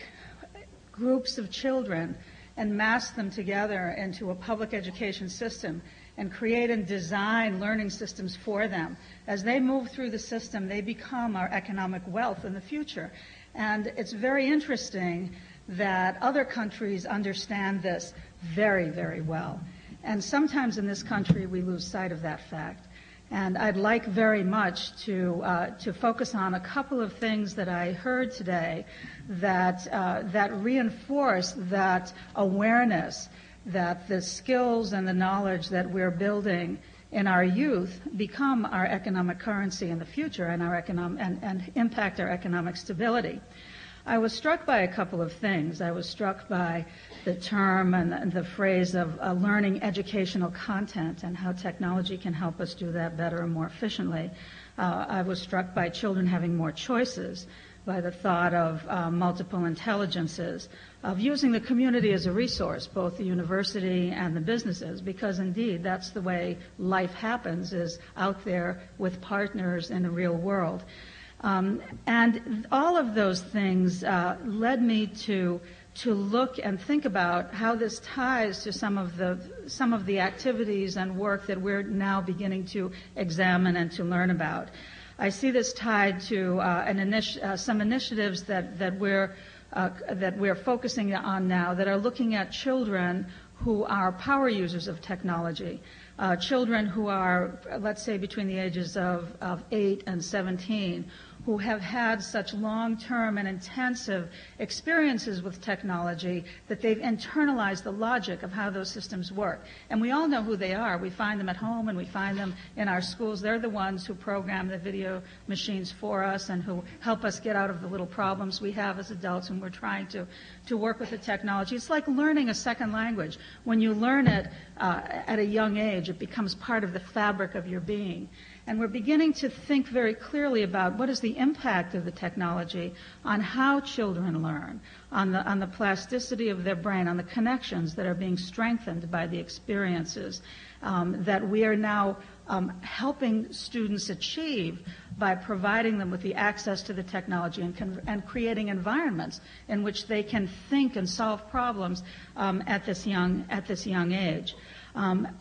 groups of children and mass them together into a public education system and create and design learning systems for them, as they move through the system, they become our economic wealth in the future. And it's very interesting that other countries understand this very, very well. And sometimes in this country we lose sight of that fact. And I'd like very much to focus on a couple of things that I heard today that reinforce that awareness that the skills and the knowledge that we're building in our youth become our economic currency in the future and and impact our economic stability. I was struck by a couple of things. I was struck by the term and the phrase of learning educational content and how technology can help us do that better and more efficiently. I was struck by children having more choices, by the thought of multiple intelligences, of using the community as a resource, both the university and the businesses, because indeed that's the way life happens, is out there with partners in the real world. And all of those things led me to look and think about how this ties to some of the activities and work that we're now beginning to examine and to learn about. I see this tied to some initiatives that we're focusing on now that are looking at children who are power users of technology. Children who are, let's say, between the ages of 8 and 17, who have had such long-term and intensive experiences with technology that they've internalized the logic of how those systems work. And we all know who they are. We find them at home and we find them in our schools. They're the ones who program the video machines for us and who help us get out of the little problems we have as adults when we're trying to work with the technology. It's like learning a second language. When you learn it at a young age, it becomes part of the fabric of your being. And we're beginning to think very clearly about what is the impact of the technology on how children learn, on the plasticity of their brain, on the connections that are being strengthened by the experiences that we are now helping students achieve by providing them with the access to the technology and creating environments in which they can think and solve problems at this young age.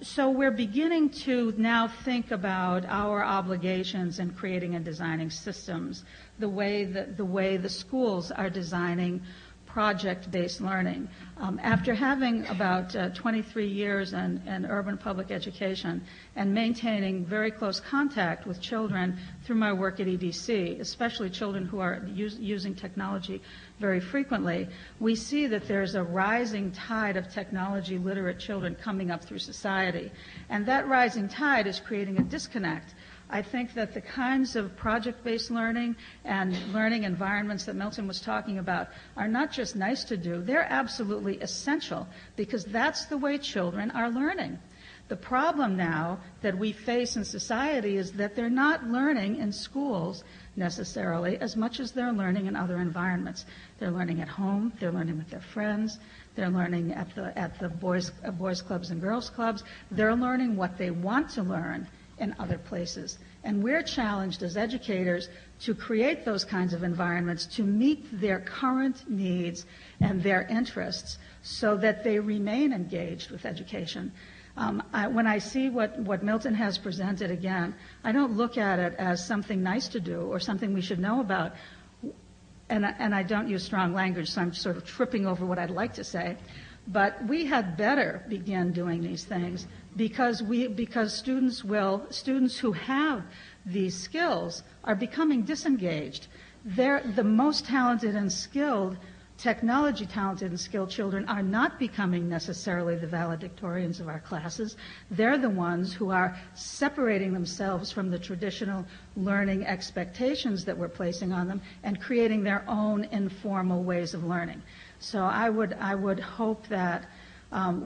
So we're beginning to now think about our obligations in creating and designing systems, the way the schools are designing project-based learning. After having about 23 years in urban public education and maintaining very close contact with children through my work at EDC, especially children who are using technology very frequently, we see that there's a rising tide of technology literate children coming up through society. And that rising tide is creating a disconnect. I think that the kinds of project-based learning and learning environments that Milton was talking about are not just nice to do, they're absolutely essential because that's the way children are learning. The problem now that we face in society is that they're not learning in schools necessarily as much as they're learning in other environments. They're learning at home, they're learning with their friends, they're learning at the boys clubs and girls clubs, they're learning what they want to learn in other places. And we're challenged as educators to create those kinds of environments to meet their current needs and their interests so that they remain engaged with education. When I see what Milton has presented again, I don't look at it as something nice to do or something we should know about. And I don't use strong language, so I'm sort of tripping over what I'd like to say. But we had better begin doing these things because students who have these skills are becoming disengaged. They're the most talented and skilled, technology talented and skilled children are not becoming necessarily the valedictorians of our classes. They're the ones who are separating themselves from the traditional learning expectations that we're placing on them and creating their own informal ways of learning. So I would hope that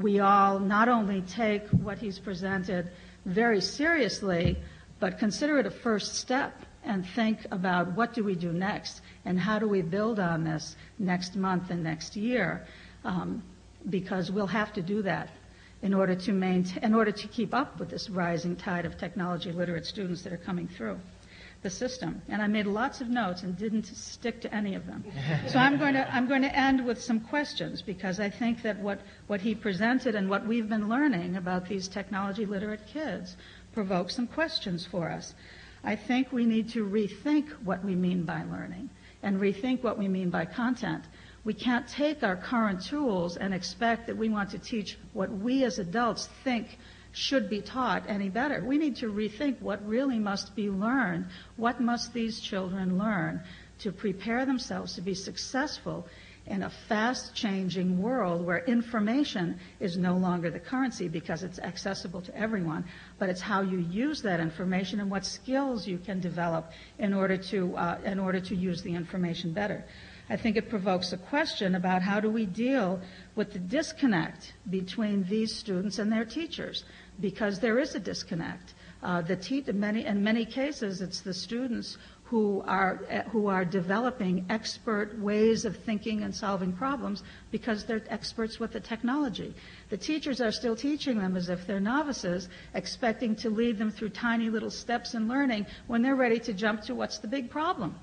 we all not only take what he's presented very seriously, but consider it a first step and think about what do we do next and how do we build on this next month and next year, because we'll have to do that in order to keep up with this rising tide of technology literate students that are coming through the system. And I made lots of notes and didn't stick to any of them. So I'm going to end with some questions, because I think that what he presented and what we've been learning about these technology literate kids provokes some questions for us. I think we need to rethink what we mean by learning and rethink what we mean by content. We can't take our current tools and expect that we want to teach what we as adults think should be taught any better. We need to rethink what really must be learned. What must these children learn to prepare themselves to be successful in a fast-changing world where information is no longer the currency because it's accessible to everyone, but it's how you use that information and what skills you can develop in order to use the information better. I think it provokes a question about how do we deal with the disconnect between these students and their teachers, because there is a disconnect. In many cases, it's the students who are developing expert ways of thinking and solving problems because they're experts with the technology. The teachers are still teaching them as if they're novices, expecting to lead them through tiny little steps in learning when they're ready to jump to what's the big problem.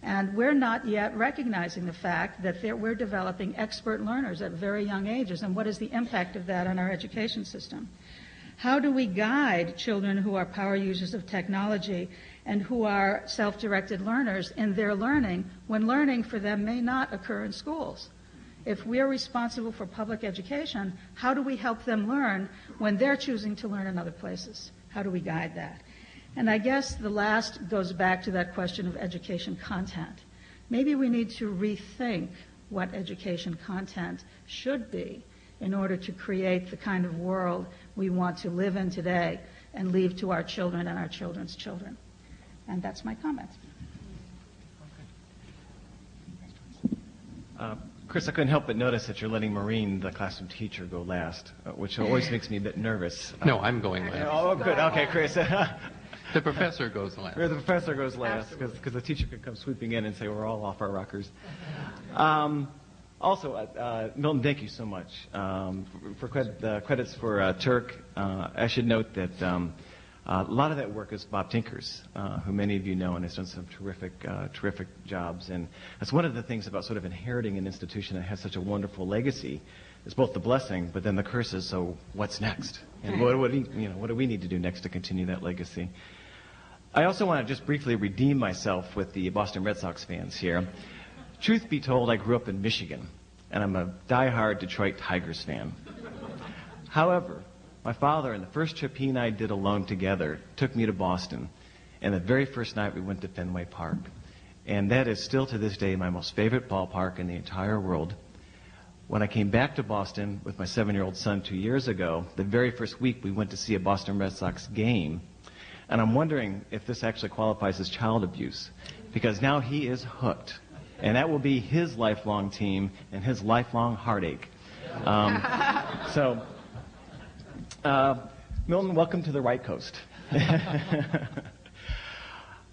And we're not yet recognizing the fact that we're developing expert learners at very young ages, and what is the impact of that on our education system? How do we guide children who are power users of technology and who are self-directed learners in their learning when learning for them may not occur in schools? If we're responsible for public education, how do we help them learn when they're choosing to learn in other places? How do we guide that? And I guess the last goes back to that question of education content. Maybe we need to rethink what education content should be in order to create the kind of world we want to live in today and leave to our children and our children's children. And that's my comment. Chris, I couldn't help but notice that you're letting Maureen, the classroom teacher, go last, which always makes me a bit nervous. No, I'm going last. Oh, good. Okay, Chris. The professor goes last. The professor goes last because the teacher could come sweeping in and say we're all off our rockers. Also, Milton, thank you so much for credits for Turk. I should note that a lot of that work is Bob Tinker's, who many of you know and has done some terrific jobs. And that's one of the things about sort of inheriting an institution that has such a wonderful legacy. It's both the blessing, but then the curses. So what's next? And what do we need to do next to continue that legacy? I also want to just briefly redeem myself with the Boston Red Sox fans here. Truth be told, I grew up in Michigan, and I'm a diehard Detroit Tigers fan. However, my father, on the first trip he and I did alone together, took me to Boston, and the very first night we went to Fenway Park. And that is still to this day my most favorite ballpark in the entire world. When I came back to Boston with my 7-year-old son 2 years ago, the very first week we went to see a Boston Red Sox game, and I'm wondering if this actually qualifies as child abuse, because now he is hooked. And that will be his lifelong team and his lifelong heartache. Milton, welcome to the right coast.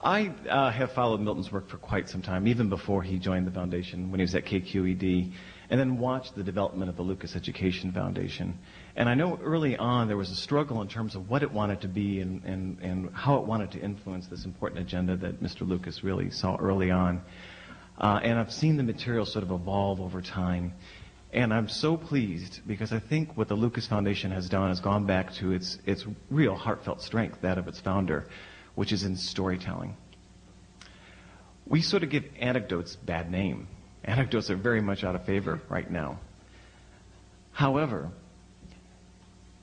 I have followed Milton's work for quite some time, even before he joined the foundation, when he was at KQED, and then watched the development of the Lucas Education Foundation. And I know early on there was a struggle in terms of what it wanted to be and how it wanted to influence this important agenda that Mr. Lucas really saw early on. And I've seen the material sort of evolve over time. And I'm so pleased because I think what the Lucas Foundation has done has gone back to its real heartfelt strength, that of its founder, which is in storytelling. We sort of give anecdotes bad name. Anecdotes are very much out of favor right now. However,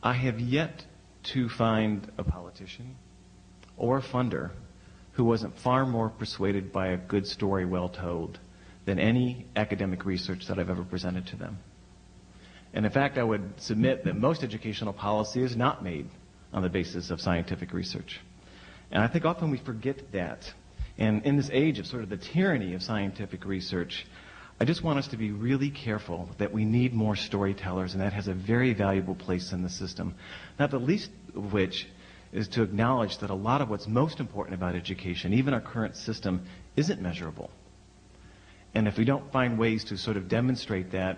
I have yet to find a politician or a funder who wasn't far more persuaded by a good story well told than any academic research that I've ever presented to them. And in fact, I would submit that most educational policy is not made on the basis of scientific research. And I think often we forget that. And in this age of sort of the tyranny of scientific research, I just want us to be really careful that we need more storytellers, and that has a very valuable place in the system. Not the least of which is to acknowledge that a lot of what's most important about education, even our current system, isn't measurable. And if we don't find ways to sort of demonstrate that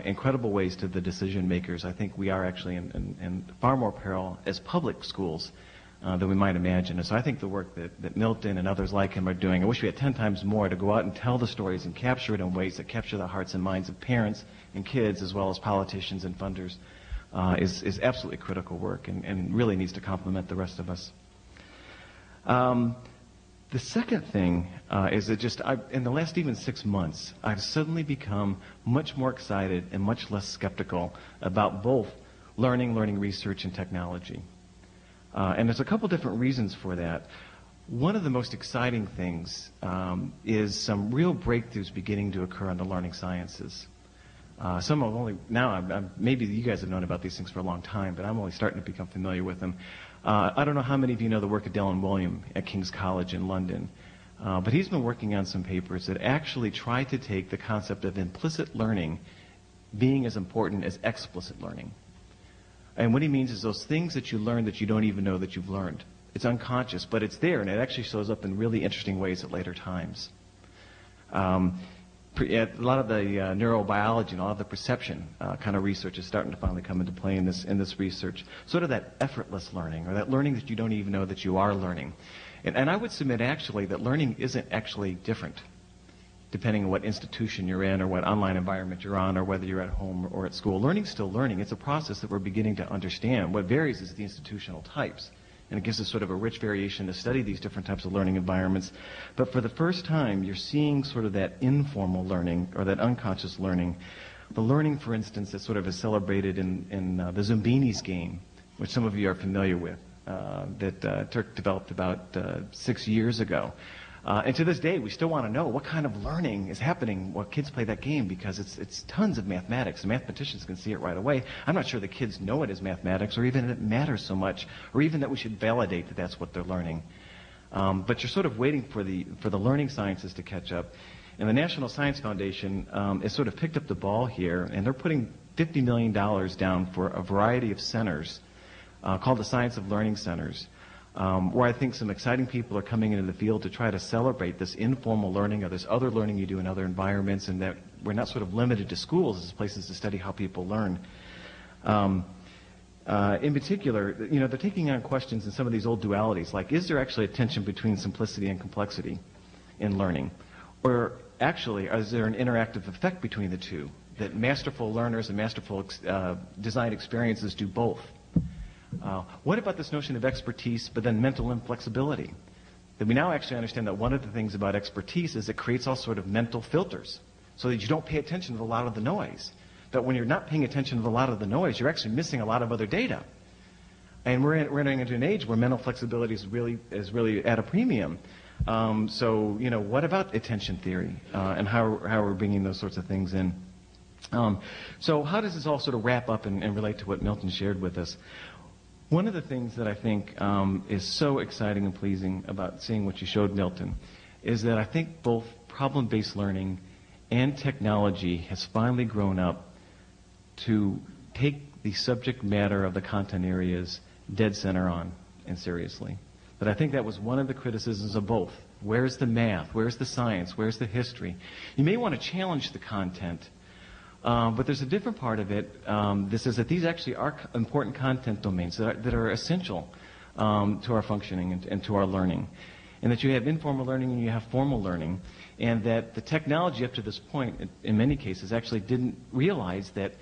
in credible ways to the decision makers, I think we are actually in far more peril as public schools than we might imagine. And so I think the work that Milton and others like him are doing, I wish we had 10 times more to go out and tell the stories and capture it in ways that capture the hearts and minds of parents and kids as well as politicians and funders, is absolutely critical work and really needs to complement the rest of us. The second thing is that in the last even 6 months, I've suddenly become much more excited and much less skeptical about both learning research, and technology. And there's a couple different reasons for that. One of the most exciting things is some real breakthroughs beginning to occur in the learning sciences. Some have only, now, maybe you guys have known about these things for a long time, but I'm only starting to become familiar with them. I don't know how many of you know the work of Dylan William at King's College in London, but he's been working on some papers that actually try to take the concept of implicit learning being as important as explicit learning. And what he means is those things that you learn that you don't even know that you've learned. It's unconscious, but it's there, and it actually shows up in really interesting ways at later times. A lot of the neurobiology and a lot of the perception kind of research is starting to finally come into play in this research. Sort of that effortless learning, or that learning that you don't even know that you are learning. And I would submit actually that learning isn't actually different, depending on what institution you're in or what online environment you're on or whether you're at home or at school. Learning's still learning. It's a process that we're beginning to understand. What varies is the institutional types. And it gives us sort of a rich variation to study these different types of learning environments. But for the first time, you're seeing sort of that informal learning or that unconscious learning. The learning, for instance, that sort of is celebrated in the Zumbinis game, which some of you are familiar with, that Turk developed about 6 years ago. And to this day, we still want to know what kind of learning is happening while kids play that game, because it's tons of mathematics. The mathematicians can see it right away. I'm not sure the kids know it as mathematics, or even that it matters so much, or even that we should validate that that's what they're learning. But you're sort of waiting for the learning sciences to catch up. And the National Science Foundation has sort of picked up the ball here, and they're putting $50 million down for a variety of centers called the Science of Learning Centers. Where I think some exciting people are coming into the field to try to celebrate this informal learning or this other learning you do in other environments, and that we're not sort of limited to schools as places to study how people learn. In particular, they're taking on questions in some of these old dualities, like is there actually a tension between simplicity and complexity in learning? Or actually, is there an interactive effect between the two, that masterful learners and masterful design experiences do both? What about this notion of expertise, but then mental inflexibility? That we now actually understand that one of the things about expertise is it creates all sort of mental filters, so that you don't pay attention to a lot of the noise. That when you're not paying attention to a lot of the noise, you're actually missing a lot of other data. And we're entering into an age where mental flexibility is really at a premium. So what about attention theory and how we're bringing those sorts of things in? So how does this all sort of wrap up and relate to what Milton shared with us? One of the things that I think is so exciting and pleasing about seeing what you showed, Milton, is that I think both problem-based learning and technology has finally grown up to take the subject matter of the content areas dead center on and seriously. But I think that was one of the criticisms of both. Where's the math? Where's the science? Where's the history? You may want to challenge the content, but there's a different part of it. This is that these actually are important content domains that are essential to our functioning and to our learning. And that you have informal learning and you have formal learning. And that the technology up to this point, in many cases, actually didn't realize that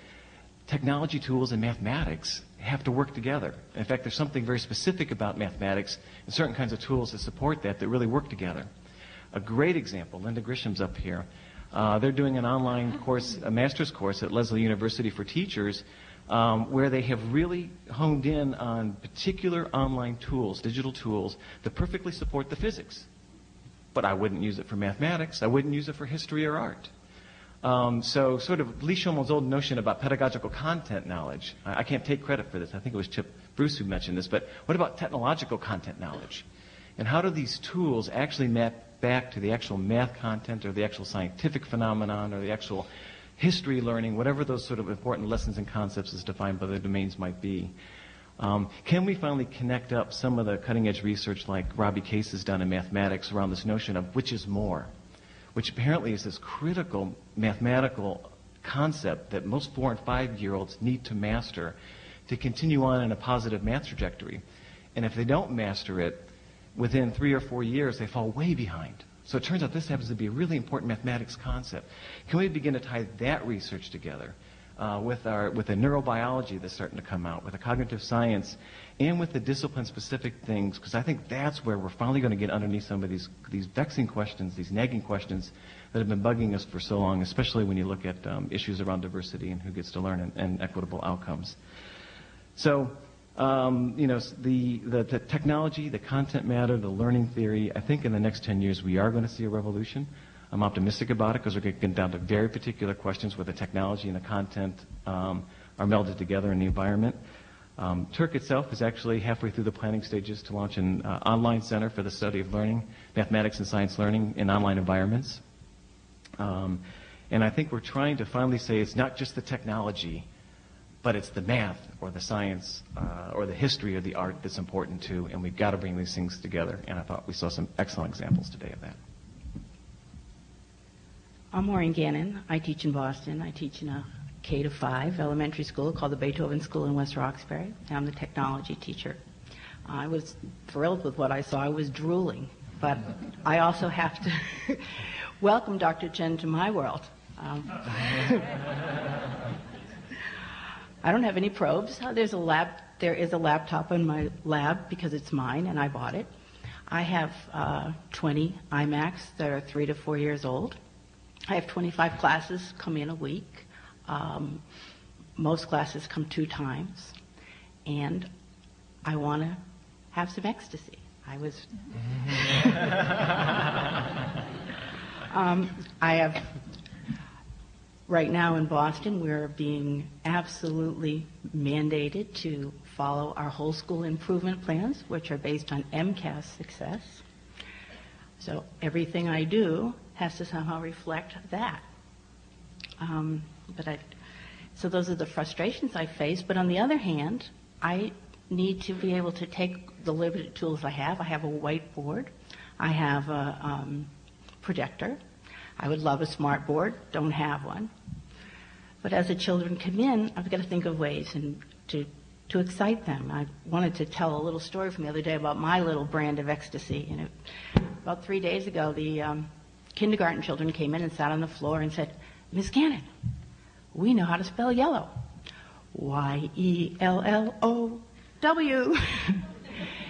technology tools and mathematics have to work together. In fact, there's something very specific about mathematics and certain kinds of tools that support that really work together. A great example, Linda Grisham's up here. They're doing an online course, a master's course at Lesley University for teachers, where they have really honed in on particular online tools, digital tools, that perfectly support the physics. But I wouldn't use it for mathematics. I wouldn't use it for history or art. So sort of Lee Schoemel's old notion about pedagogical content knowledge. I can't take credit for this. I think it was Chip Bruce who mentioned this. But what about technological content knowledge? And how do these tools actually map back to the actual math content or the actual scientific phenomenon or the actual history learning, whatever those sort of important lessons and concepts as defined by the domains might be? Can we finally connect up some of the cutting-edge research like Robbie Case has done in mathematics around this notion of which is more, which apparently is this critical mathematical concept that most 4- and 5-year-olds need to master to continue on in a positive math trajectory. And if they don't master it, within 3 or 4 years, they fall way behind. So it turns out this happens to be a really important mathematics concept. Can we begin to tie that research together with the neurobiology that's starting to come out, with the cognitive science, and with the discipline-specific things? Because I think that's where we're finally going to get underneath some of these vexing questions, these nagging questions that have been bugging us for so long, especially when you look at issues around diversity and who gets to learn and equitable outcomes. So, the technology, the content matter, the learning theory, I think in the next 10 years we are going to see a revolution. I'm optimistic about it because we're going to get down to very particular questions where the technology and the content are melded together in the environment. Turk itself is actually halfway through the planning stages to launch an online center for the study of learning, mathematics and science learning in online environments. And I think we're trying to finally say it's not just the technology, but it's the math or the science or the history or the art that's important too, and we've got to bring these things together. And I thought we saw some excellent examples today of that. I'm Maureen Gannon. I teach in Boston. I teach in a K-5 elementary school called the Beethoven School in West Roxbury. I'm the technology teacher. I was thrilled with what I saw. I was drooling. But I also have to welcome Dr. Chen to my world. I don't have any probes. There is a laptop in my lab because it's mine and I bought it. I have 20 iMacs that are 3 to 4 years old. I have 25 classes come in a week. Most classes come 2 times. And I want to have some ecstasy. I have, right now in Boston, we're being absolutely mandated to follow our whole school improvement plans, which are based on MCAS success. So everything I do has to somehow reflect that. So those are the frustrations I face. But on the other hand, I need to be able to take the limited tools I have. I have a whiteboard. I have a projector. I would love a smart board. Don't have one. But as the children come in, I've got to think of ways to excite them. I wanted to tell a little story from the other day about my little brand of ecstasy. And about 3 days ago, the kindergarten children came in and sat on the floor and said, "Miss Gannon, we know how to spell yellow. Y-E-L-L-O-W."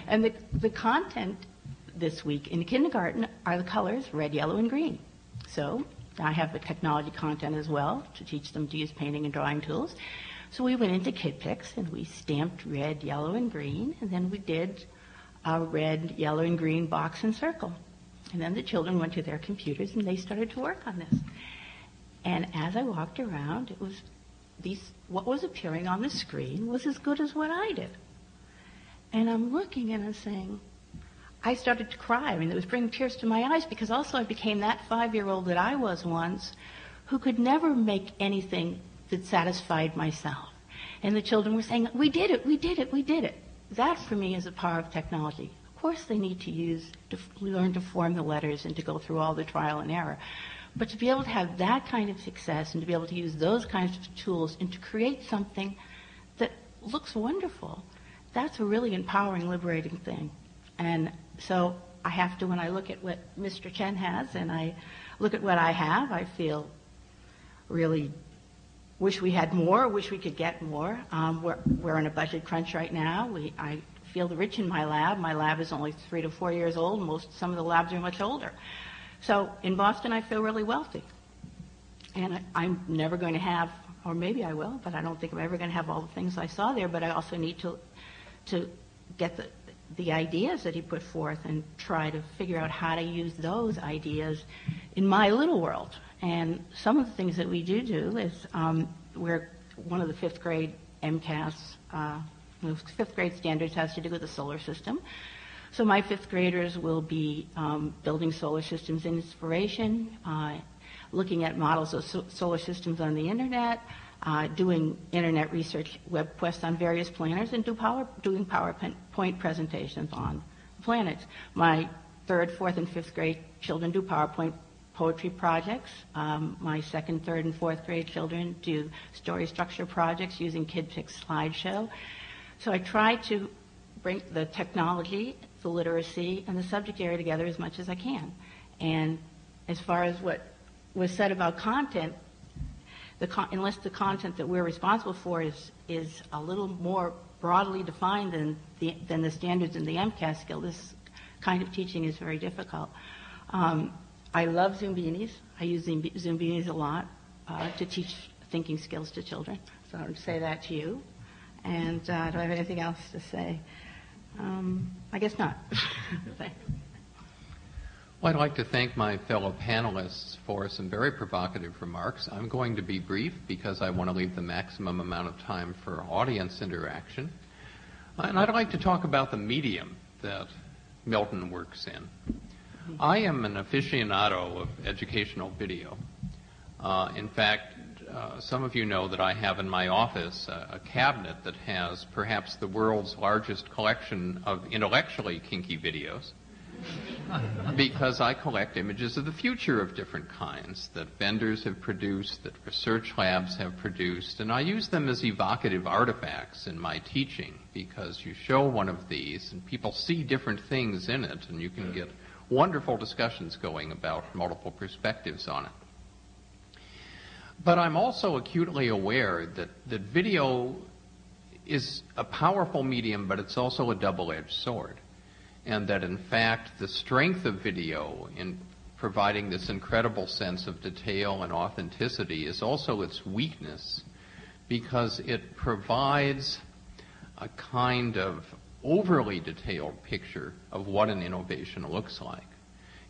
And the content this week in kindergarten are the colors red, yellow, and green. So I have the technology content as well to teach them to use painting and drawing tools. So we went into KidPix and we stamped red, yellow, and green, and then we did a red, yellow, and green box and circle. And then the children went to their computers and they started to work on this. And as I walked around, it was what was appearing on the screen was as good as what I did. And I'm looking and I'm saying, I started to cry. I mean, it was bringing tears to my eyes because also I became that 5-year-old that I was once who could never make anything that satisfied myself. And the children were saying, "We did it, we did it, we did it." that for me is the power of technology. Of course they need to learn to form the letters and to go through all the trial and error. But to be able to have that kind of success and to be able to use those kinds of tools and to create something that looks wonderful, that's a really empowering, liberating thing. And so I have to, when I look at what Mr. Chen has and I look at what I have, I feel really wish we had more, wish we could get more. We're in a budget crunch right now. I feel rich in my lab. My lab is only 3 to 4 years old. Some of the labs are much older. So in Boston, I feel really wealthy. And I'm never going to have, or maybe I will, but I don't think I'm ever going to have all the things I saw there. But I also need to get the ideas that he put forth and try to figure out how to use those ideas in my little world. And some of the things that we do is we're one of the 5th grade MCAS, 5th grade standards has to do with the solar system. So my 5th graders will be building solar systems in inspiration, looking at models of solar systems on the internet, doing internet research web quests on various planners, and doing PowerPoint presentations on planets. My 3rd, 4th, and 5th grade children do PowerPoint poetry projects. My 2nd, 3rd, and 4th grade children do story structure projects using KidPix slideshow. So I try to bring the technology, the literacy, and the subject area together as much as I can. And as far as what was said about content, unless the content that we're responsible for is a little more broadly defined than the standards in the MCAS skill, this kind of teaching is very difficult. I love Zoombinis. I use Zoombinis a lot to teach thinking skills to children. So I would say that to you. And do I have anything else to say? I guess not. Well, I'd like to thank my fellow panelists for some very provocative remarks. I'm going to be brief because I want to leave the maximum amount of time for audience interaction. And I'd like to talk about the medium that Milton works in. I am an aficionado of educational video. In fact, some of you know that I have in my office a cabinet that has perhaps the world's largest collection of intellectually kinky videos, because I collect images of the future of different kinds that vendors have produced, that research labs have produced, and I use them as evocative artifacts in my teaching, because you show one of these and people see different things in it, and you can get wonderful discussions going about multiple perspectives on it. But I'm also acutely aware that video is a powerful medium, but it's also a double-edged sword. And that, in fact, the strength of video in providing this incredible sense of detail and authenticity is also its weakness, because it provides a kind of overly detailed picture of what an innovation looks like.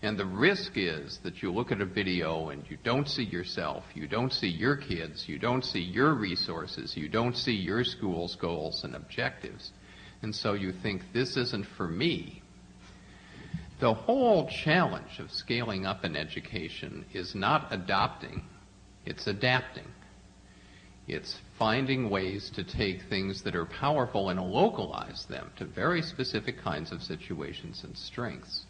And the risk is that you look at a video and you don't see yourself, you don't see your kids, you don't see your resources, you don't see your school's goals and objectives. And so you think, this isn't for me. The whole challenge of scaling up in education is not adopting, it's adapting. It's finding ways to take things that are powerful and localize them to very specific kinds of situations and strengths.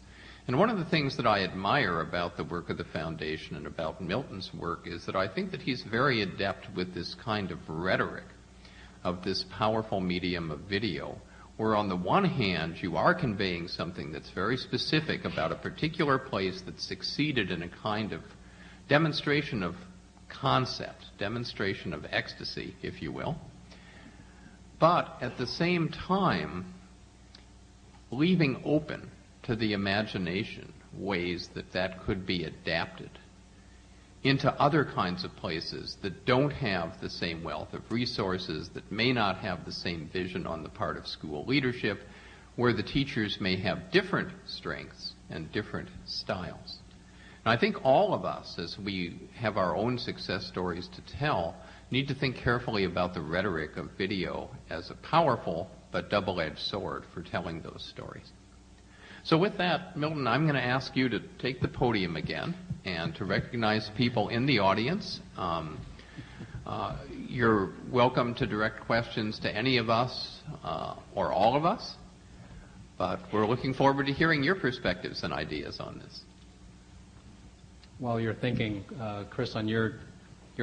And one of the things that I admire about the work of the Foundation and about Milton's work is that I think that he's very adept with this kind of rhetoric of this powerful medium of video, where on the one hand you are conveying something that's very specific about a particular place that succeeded in a kind of demonstration of concept, demonstration of ecstasy, if you will, but at the same time leaving open to the imagination ways that could be adapted into other kinds of places that don't have the same wealth of resources, that may not have the same vision on the part of school leadership, where the teachers may have different strengths and different styles. And I think all of us, as we have our own success stories to tell, need to think carefully about the rhetoric of video as a powerful but double-edged sword for telling those stories. So with that, Milton, I'm going to ask you to take the podium again and to recognize people in the audience. You're welcome to direct questions to any of us or all of us, but we're looking forward to hearing your perspectives and ideas on this. While you're thinking, Chris, on your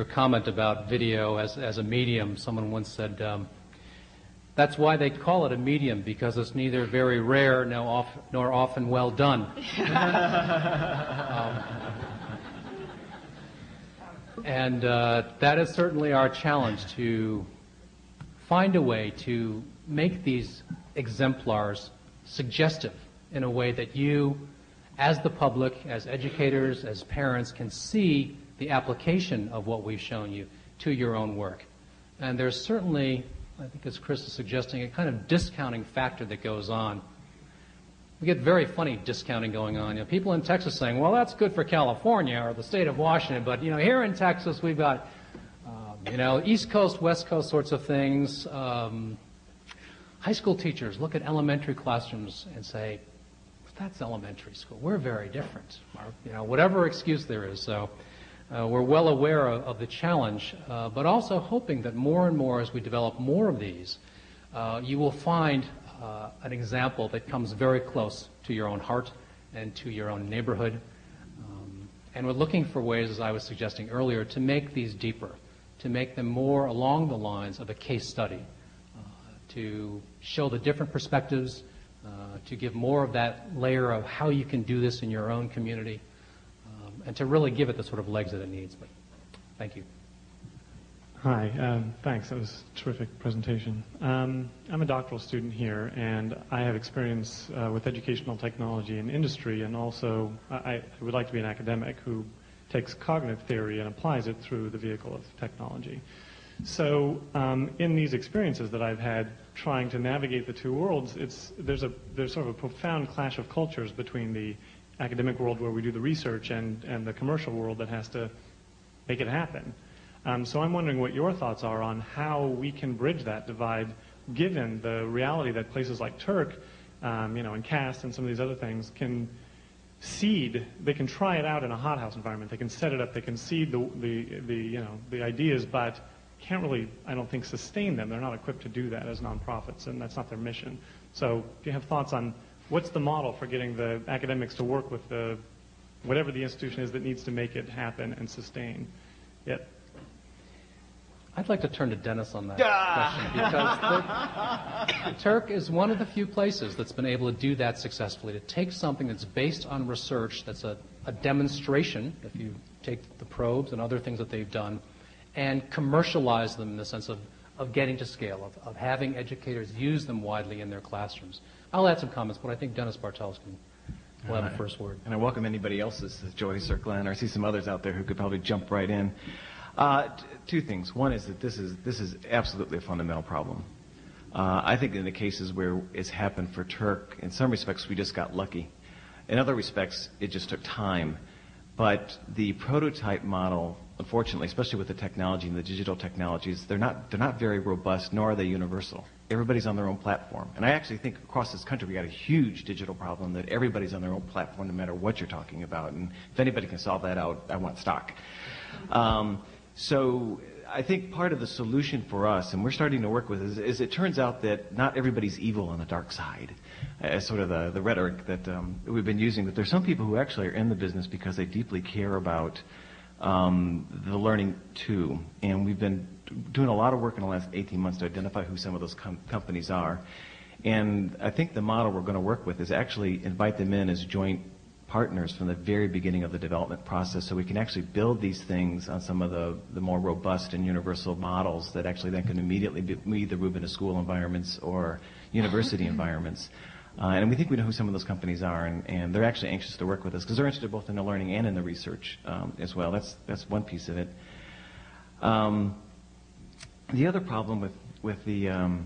comment about video as a medium, someone once said, that's why they call it a medium, because it's neither very rare nor often well done. And that is certainly our challenge, to find a way to make these exemplars suggestive in a way that you, as the public, as educators, as parents, can see the application of what we've shown you to your own work. And there's certainly, I think as Chris is suggesting, a kind of discounting factor that goes on. We get very funny discounting going on. You know, people in Texas saying, well, that's good for California or the state of Washington, but, you know, here in Texas we've got, you know, East Coast, West Coast sorts of things. High school teachers look at elementary classrooms and say, that's elementary school. We're very different. Or, you know, whatever excuse there is. So we're well aware of the challenge, but also hoping that more and more as we develop more of these, you will find an example that comes very close to your own heart and to your own neighborhood. And we're looking for ways, as I was suggesting earlier, to make these deeper, to make them more along the lines of a case study, to show the different perspectives, to give more of that layer of how you can do this in your own community, and to really give it the sort of legs that it needs. But thank you. Hi, thanks. That was a terrific presentation. I'm a doctoral student here, and I have experience with educational technology and industry, and also I would like to be an academic who takes cognitive theory and applies it through the vehicle of technology. So in these experiences that I've had trying to navigate the two worlds, there's sort of a profound clash of cultures between the academic world where we do the research and the commercial world that has to make it happen. So I'm wondering what your thoughts are on how we can bridge that divide, given the reality that places like Turk, you know, and CAST and some of these other things can seed. They can try it out in a hothouse environment. They can set it up. They can seed the ideas, but can't really, I don't think, sustain them. They're not equipped to do that as nonprofits, and that's not their mission. So do you have thoughts on what's the model for getting the academics to work with whatever the institution is that needs to make it happen and sustain it? I'd like to turn to Dennis on that question, because Turk is one of the few places that's been able to do that successfully, to take something that's based on research, that's a demonstration, if you take the probes and other things that they've done, and commercialize them in the sense of getting to scale, of having educators use them widely in their classrooms. I'll add some comments, but I think Dennis Bartels will have the first word. And I welcome anybody else, as Joyce or Glenn, or I see some others out there who could probably jump right in. Two things. One is that this is absolutely a fundamental problem. I think in the cases where it's happened for Turk, in some respects we just got lucky. In other respects, it just took time. But the prototype model, unfortunately, especially with the technology and the digital technologies, they're not very robust, nor are they universal. Everybody's on their own platform. And I actually think across this country we got a huge digital problem that everybody's on their own platform no matter what you're talking about. And if anybody can solve that out, I want stock. So I think part of the solution for us, and we're starting to work with, is it turns out that not everybody's evil on the dark side, as sort of the rhetoric that we've been using, that there's some people who actually are in the business because they deeply care about the learning too. And we've been doing a lot of work in the last 18 months to identify who some of those companies are. And I think the model we're going to work with is actually invite them in as joint partners from the very beginning of the development process, so we can actually build these things on some of the more robust and universal models that actually then can immediately be either move into school environments or university environments. And we think we know who some of those companies are, and they're actually anxious to work with us because they're interested both in the learning and in the research as well. That's one piece of it. The other problem with the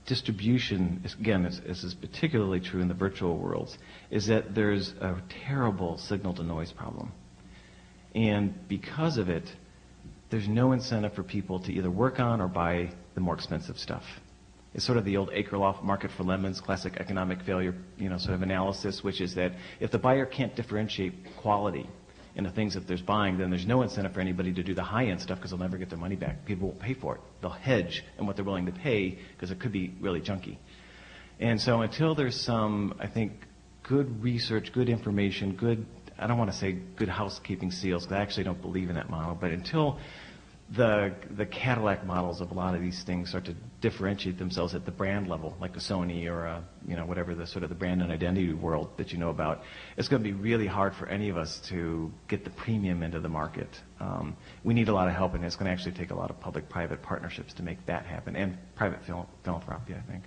distribution, again, this is particularly true in the virtual worlds, is that there's a terrible signal-to-noise problem. And because of it, there's no incentive for people to either work on or buy the more expensive stuff. It's sort of the old Akerlof market for lemons, classic economic failure, sort of analysis, which is that if the buyer can't differentiate quality, in the things that there's buying, then there's no incentive for anybody to do the high-end stuff because they'll never get their money back. People won't pay for it. They'll hedge in what they're willing to pay because it could be really junky. And so until there's some, I think, good research, good information, good, I don't want to say good housekeeping seals because I actually don't believe in that model, but until the Cadillac models of a lot of these things start to differentiate themselves at the brand level, like a Sony or a, whatever the sort of the brand and identity world that you know about, it's going to be really hard for any of us to get the premium into the market. We need a lot of help, and it's going to actually take a lot of public-private partnerships to make that happen, and private philanthropy, I think.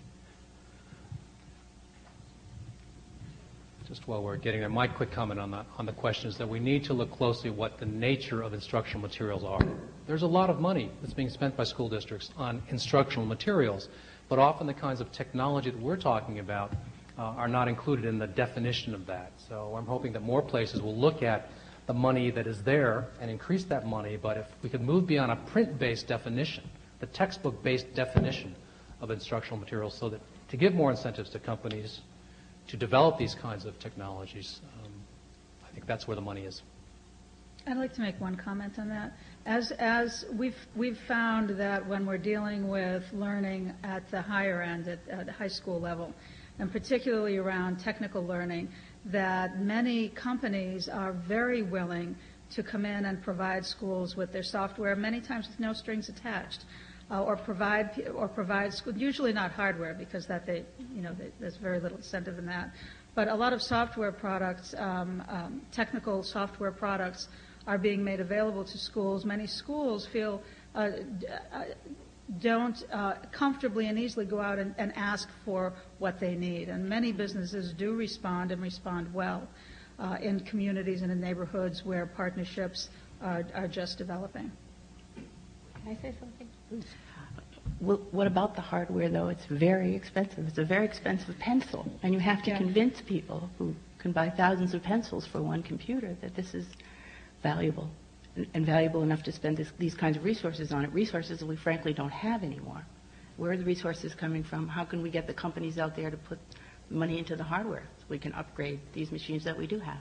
Just while we're getting there, my quick comment on the question is that we need to look closely at what the nature of instructional materials are. There's a lot of money that's being spent by school districts on instructional materials, but often the kinds of technology that we're talking about are not included in the definition of that. So I'm hoping that more places will look at the money that is there and increase that money, but if we could move beyond a print-based definition, the textbook-based definition of instructional materials, so that to give more incentives to companies to develop these kinds of technologies, I think that's where the money is. I'd like to make one comment on that. As we've found that when we're dealing with learning at the higher end, at the high school level, and particularly around technical learning, that many companies are very willing to come in and provide schools with their software, many times with no strings attached. Or provide school, usually not hardware, because that there's very little incentive in that. But a lot of software products, technical software products, are being made available to schools. Many schools feel don't comfortably and easily go out and ask for what they need, and many businesses do respond and respond well in communities and in neighborhoods where partnerships are just developing. Can I say something? Well, what about the hardware, though? It's very expensive. It's a very expensive pencil, and you have to convince people who can buy thousands of pencils for one computer that this is valuable, and valuable enough to spend these kinds of resources on it, resources that we frankly don't have anymore. Where are the resources coming from? How can we get the companies out there to put money into the hardware so we can upgrade these machines that we do have?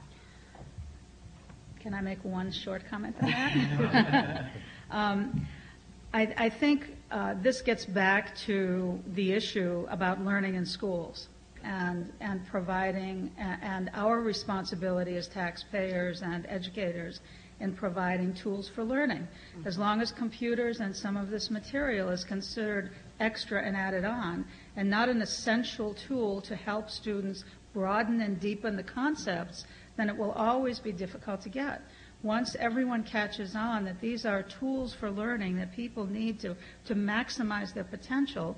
Can I make one short comment on that? I think this gets back to the issue about learning in schools and providing, and our responsibility as taxpayers and educators in providing tools for learning. As long as computers and some of this material is considered extra and added on, and not an essential tool to help students broaden and deepen the concepts, then it will always be difficult to get. Once everyone catches on that these are tools for learning that people need to maximize their potential,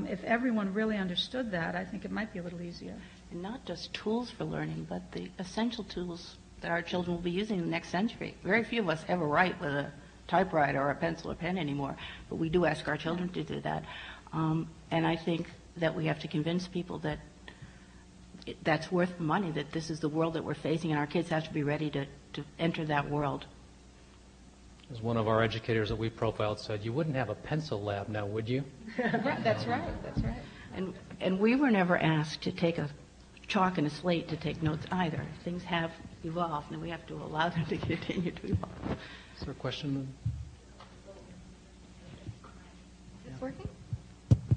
if everyone really understood that, I think it might be a little easier. And not just tools for learning, but the essential tools that our children will be using in the next century. Very few of us ever write with a typewriter or a pencil or pen anymore, but we do ask our children to do that. And I think that we have to convince people that that's worth the money, that this is the world that we're facing, and our kids have to be ready to enter that world. As one of our educators that we profiled said, you wouldn't have a pencil lab now, would you? That's right, that's right. And we were never asked to take a chalk and a slate to take notes either. Things have evolved, and we have to allow them to continue to evolve. Is there a question? Is this working?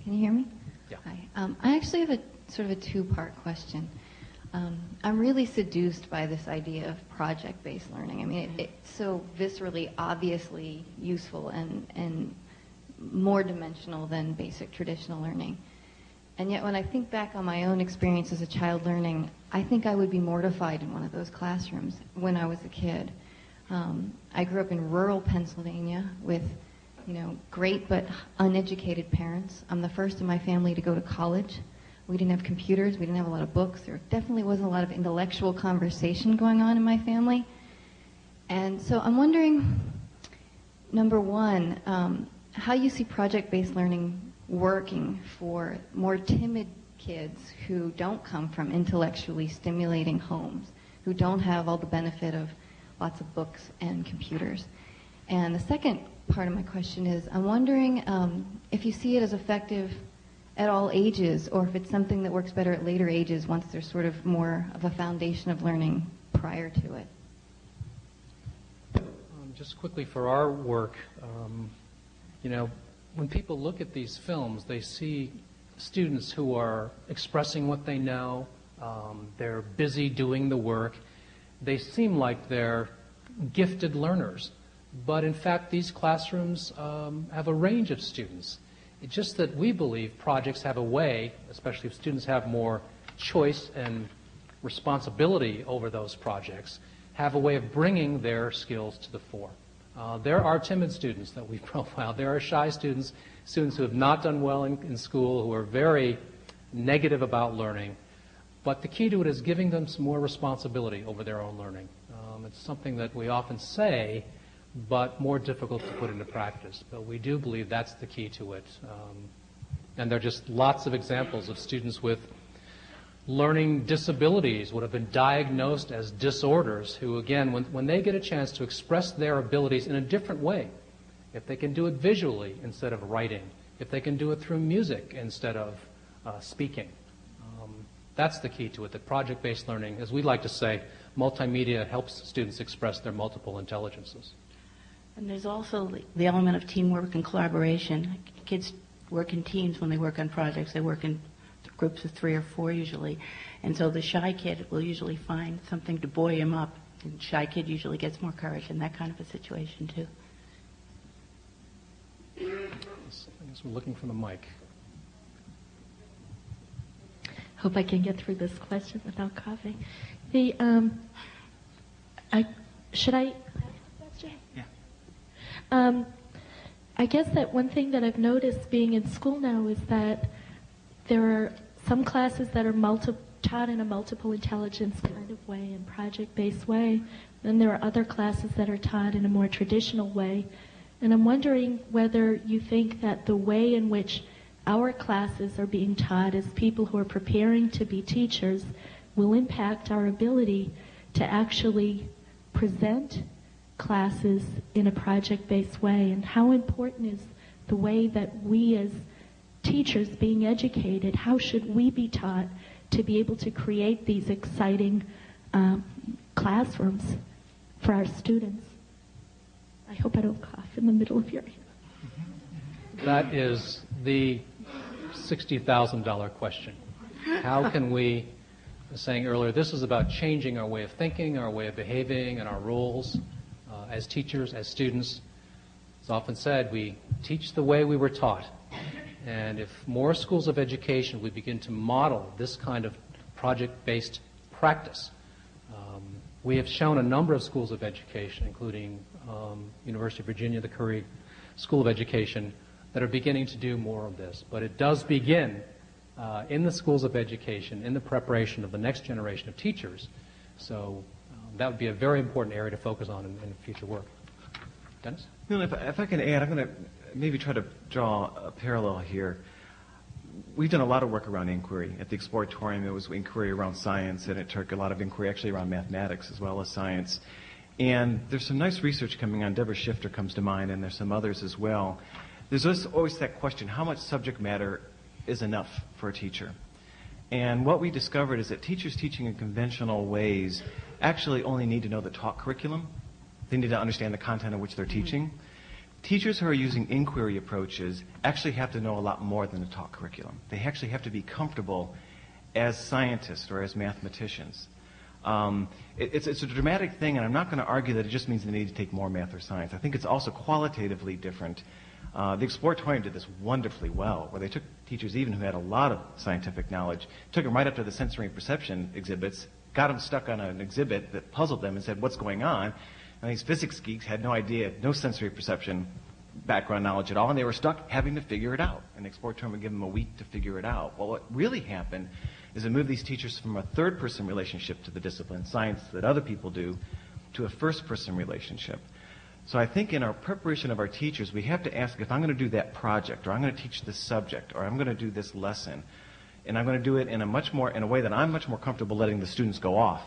Can you hear me? Yeah. Hi. I actually have a sort of a two-part question. I'm really seduced by this idea of project-based learning. I mean, it's so viscerally, obviously useful and more dimensional than basic traditional learning. And yet when I think back on my own experience as a child learning, I think I would be mortified in one of those classrooms when I was a kid. I grew up in rural Pennsylvania with, great but uneducated parents. I'm the first in my family to go to college. We didn't have computers. We didn't have a lot of books. There definitely wasn't a lot of intellectual conversation going on in my family. And so I'm wondering, number one, how you see project-based learning working for more timid kids who don't come from intellectually stimulating homes, who don't have all the benefit of lots of books and computers. And the second part of my question is, I'm wondering if you see it as effective at all ages, or if it's something that works better at later ages once there's sort of more of a foundation of learning prior to it. just quickly for our work, you know, when people look at these films, they see students who are expressing what they know, they're busy doing the work, they seem like they're gifted learners. But in fact, these classrooms have a range of students. It's just that we believe projects have a way, especially if students have more choice and responsibility over those projects, have a way of bringing their skills to the fore. There are timid students that we've profiled. There are shy students, students who have not done well in school, who are very negative about learning. But the key to it is giving them some more responsibility over their own learning. It's something that we often say, but more difficult to put into practice. But we do believe that's the key to it. And there are just lots of examples of students with learning disabilities, what have been diagnosed as disorders, who, again, when they get a chance to express their abilities in a different way, if they can do it visually instead of writing, if they can do it through music instead of speaking, that's the key to it, that project-based learning, as we like to say, multimedia helps students express their multiple intelligences. And there's also the element of teamwork and collaboration. Kids work in teams when they work on projects. They work in groups of 3 or 4 usually. And so the shy kid will usually find something to buoy him up. And the shy kid usually gets more courage in that kind of a situation too. I guess we're looking for the mic. Hope I can get through this question without coughing. Should I? Yeah. I guess that one thing that I've noticed being in school now is that there are some classes that are taught in a multiple intelligence kind of way and project-based way. Then there are other classes that are taught in a more traditional way. And I'm wondering whether you think that the way in which our classes are being taught as people who are preparing to be teachers will impact our ability to actually present classes in a project-based way, and how important is the way that we as teachers being educated, how should we be taught to be able to create these exciting classrooms for our students? I hope I don't cough in the middle of your answer. That is the $60,000 question. How can we, I was saying earlier, this is about changing our way of thinking, our way of behaving, and our roles as teachers, as students. It's often said we teach the way we were taught. And if more schools of education would begin to model this kind of project-based practice, we have shown a number of schools of education, including University of Virginia, the Curry School of Education, that are beginning to do more of this. But it does begin in the schools of education, in the preparation of the next generation of teachers. So that would be a very important area to focus on in future work. Dennis? You know, if I can add, I'm going to maybe try to draw a parallel here. We've done a lot of work around inquiry. At the Exploratorium, it was inquiry around science, and it took a lot of inquiry actually around mathematics as well as science. And there's some nice research coming on. Deborah Shifter comes to mind, and there's some others as well. There's always that question, how much subject matter is enough for a teacher? And what we discovered is that teachers teaching in conventional ways actually only need to know the taught curriculum. They need to understand the content in which they're teaching. Teachers who are using inquiry approaches actually have to know a lot more than the taught curriculum. They actually have to be comfortable as scientists or as mathematicians. It's a dramatic thing, and I'm not going to argue that it just means they need to take more math or science. I think it's also qualitatively different. The Exploratorium did this wonderfully well, where they took teachers even who had a lot of scientific knowledge, took them right up to the sensory and perception exhibits, got them stuck on an exhibit that puzzled them and said, what's going on? And these physics geeks had no idea, no sensory perception background knowledge at all, and they were stuck having to figure it out. And the Exploratorium would give them a week to figure it out. Well, what really happened is it moved these teachers from a third-person relationship to the discipline, science that other people do, to a first-person relationship. So I think in our preparation of our teachers, we have to ask, if I'm going to do that project, or I'm going to teach this subject, or I'm going to do this lesson, and I'm going to do it in a way that I'm much more comfortable letting the students go off,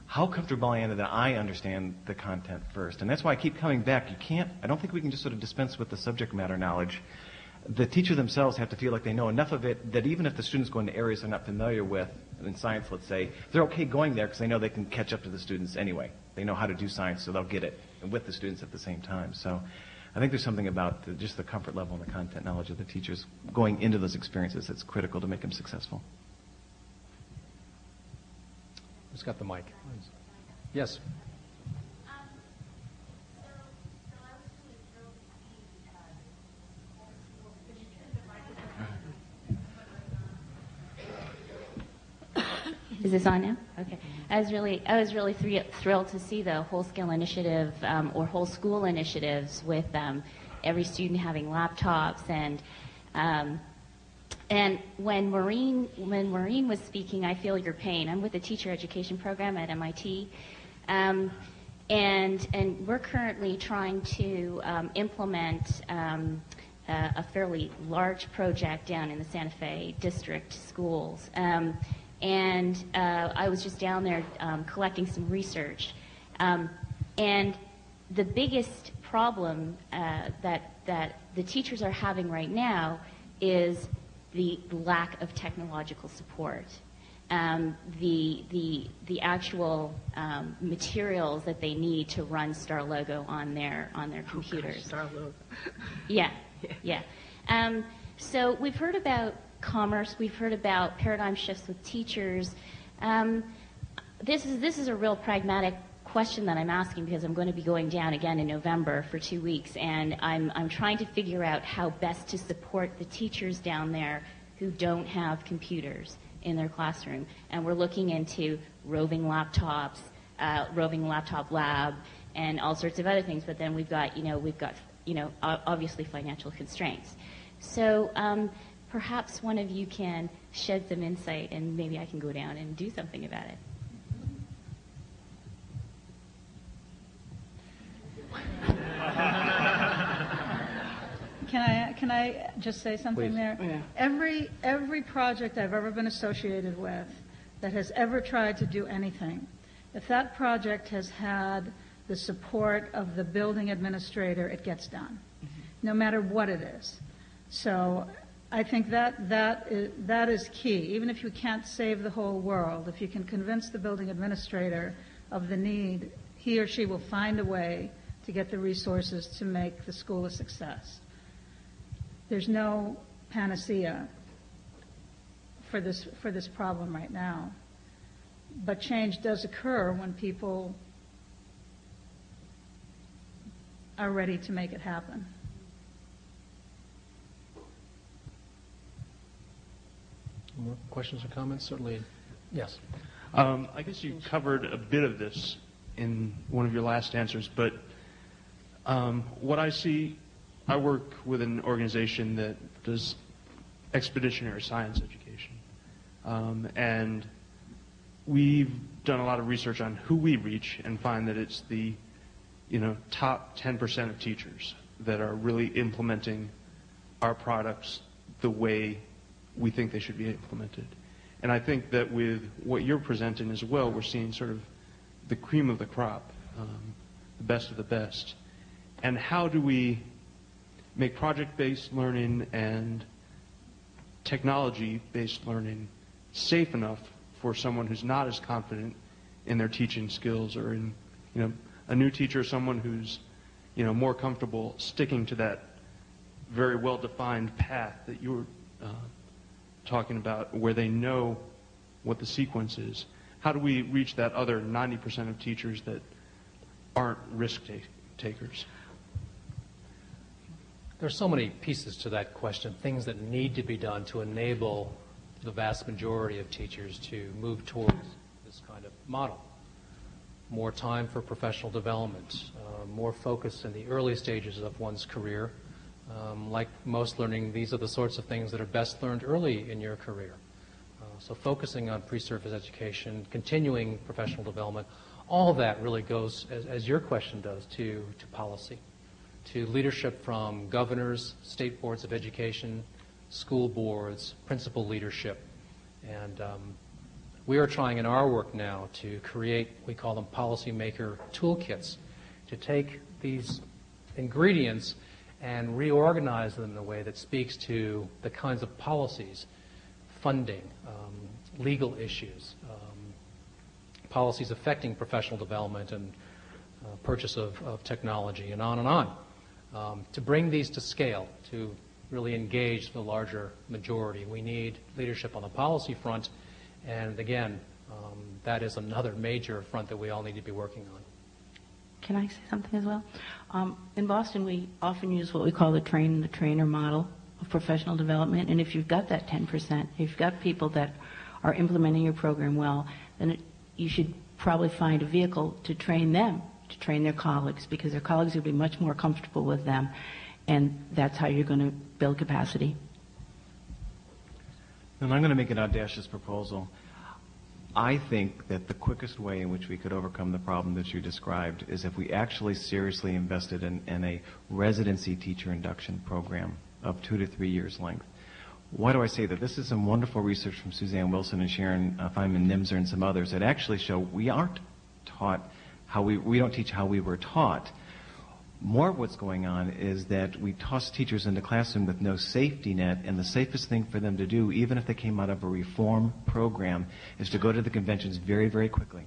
how comfortable I am that I understand the content first. And that's why I keep coming back. I don't think we can just sort of dispense with the subject matter knowledge. the teacher themselves have to feel like they know enough of it that even if the students go into areas they're not familiar with, in science, let's say, they're okay going there because they know they can catch up to the students anyway. They know how to do science, so they'll get it, and with the students at the same time. So I think there's something about just the comfort level and the content knowledge of the teachers going into those experiences that's critical to make them successful. Who's got the mic? Yes. Is this on now? Okay. I was really thrilled to see the whole scale initiative or whole school initiatives with every student having laptops and when Maureen was speaking, I feel your pain. I'm with the teacher education program at MIT, and we're currently trying to implement a fairly large project down in the Santa Fe district schools. And I was just down there collecting some research. And the biggest problem that the teachers are having right now is the lack of technological support. The actual materials that they need to run Star Logo on their computers. Star Logo. Yeah. So we've heard about commerce. We've heard about paradigm shifts with teachers. This is a real pragmatic question that I'm asking because I'm going to be going down again in November for 2 weeks, and I'm trying to figure out how best to support the teachers down there who don't have computers in their classroom. And we're looking into roving laptops, roving laptop lab, and all sorts of other things. But then we've got obviously financial constraints. So perhaps one of you can shed some insight, and maybe I can go down and do something about it. Can I just say something Please. there? Yeah. Every project I've ever been associated with that has ever tried to do anything, if that project has had the support of the building administrator, it gets done, no matter what it is. So I think that is key. Even if you can't save the whole world, if you can convince the building administrator of the need, he or she will find a way to get the resources to make the school a success. There's no panacea for this problem right now, but change does occur when people are ready to make it happen. More questions or comments? Certainly. Yes. I guess you covered a bit of this in one of your last answers, but what I see, I work with an organization that does expeditionary science education, and we've done a lot of research on who we reach and find that it's the top 10% of teachers that are really implementing our products the way we think they should be implemented. And I think that with what you're presenting as well, we're seeing sort of the cream of the crop, the best of the best. And how do we make project-based learning and technology-based learning safe enough for someone who's not as confident in their teaching skills, or in, a new teacher, someone who's, more comfortable sticking to that very well-defined path that you were talking about, where they know what the sequence is. How do we reach that other 90% of teachers that aren't risk takers? There are so many pieces to that question, things that need to be done to enable the vast majority of teachers to move towards this kind of model. More time for professional development, more focus in the early stages of one's career. Like most learning, these are the sorts of things that are best learned early in your career. So focusing on pre-service education, continuing professional development, all of that really goes, as your question does, to policy, to leadership from governors, state boards of education, school boards, principal leadership. And we are trying in our work now to create, we call them policymaker toolkits, to take these ingredients and reorganize them in a way that speaks to the kinds of policies, funding, legal issues, policies affecting professional development and purchase of technology, and on and on. To bring these to scale, to really engage the larger majority, we need leadership on the policy front, and again, that is another major front that we all need to be working on. Can I say something as well? In Boston, we often use what we call the train-the-trainer model of professional development, and if you've got that 10%, if you've got people that are implementing your program well, then you should probably find a vehicle to train them, to train their colleagues, because their colleagues will be much more comfortable with them, and that's how you're going to build capacity. And I'm going to make an audacious proposal. I think that the quickest way in which we could overcome the problem that you described is if we actually seriously invested in a residency teacher induction program of 2 to 3 years length. Why do I say that? This is some wonderful research from Suzanne Wilson and Sharon Feynman-Nimzer and some others that actually show we aren't taught how we don't teach how we were taught. More of what's going on is that we toss teachers into classroom with no safety net, and the safest thing for them to do, even if they came out of a reform program, is to go to the conventions very, very quickly.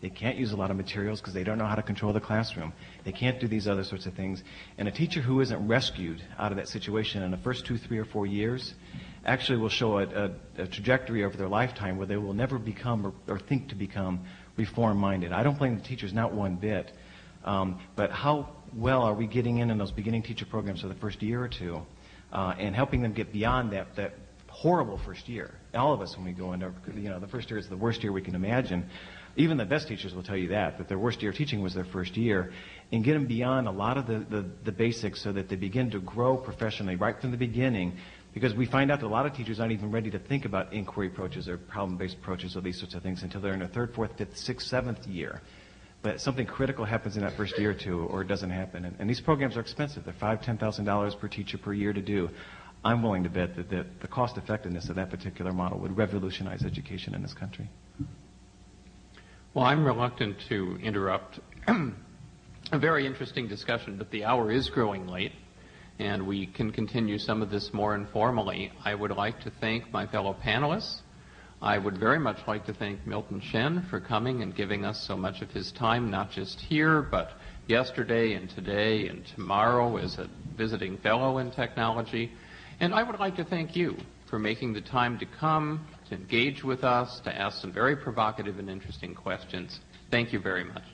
They can't use a lot of materials because they don't know how to control the classroom. They can't do these other sorts of things. And a teacher who isn't rescued out of that situation in the first 2, 3, or 4 years actually will show a trajectory over their lifetime where they will never become or think to become reform-minded. I don't blame the teachers, not one bit. But how well are we getting in those beginning teacher programs for the first year or two and helping them get beyond that horrible first year? All of us, when we go into, the first year is the worst year we can imagine. Even the best teachers will tell you that their worst year of teaching was their first year, and get them beyond a lot of the basics so that they begin to grow professionally right from the beginning, because we find out that a lot of teachers aren't even ready to think about inquiry approaches or problem-based approaches or these sorts of things until they're in their 3rd, 4th, 5th, 6th, 7th year. But something critical happens in that first year or two, or it doesn't happen. And these programs are expensive. They're $5,000, $10,000 per teacher per year to do. I'm willing to bet that the cost effectiveness of that particular model would revolutionize education in this country. Well, I'm reluctant to interrupt a very interesting discussion, but the hour is growing late, and we can continue some of this more informally. I would like to thank my fellow panelists. I would very much like to thank Milton Chen for coming and giving us so much of his time, not just here, but yesterday and today and tomorrow as a visiting fellow in technology. And I would like to thank you for making the time to come, to engage with us, to ask some very provocative and interesting questions. Thank you very much.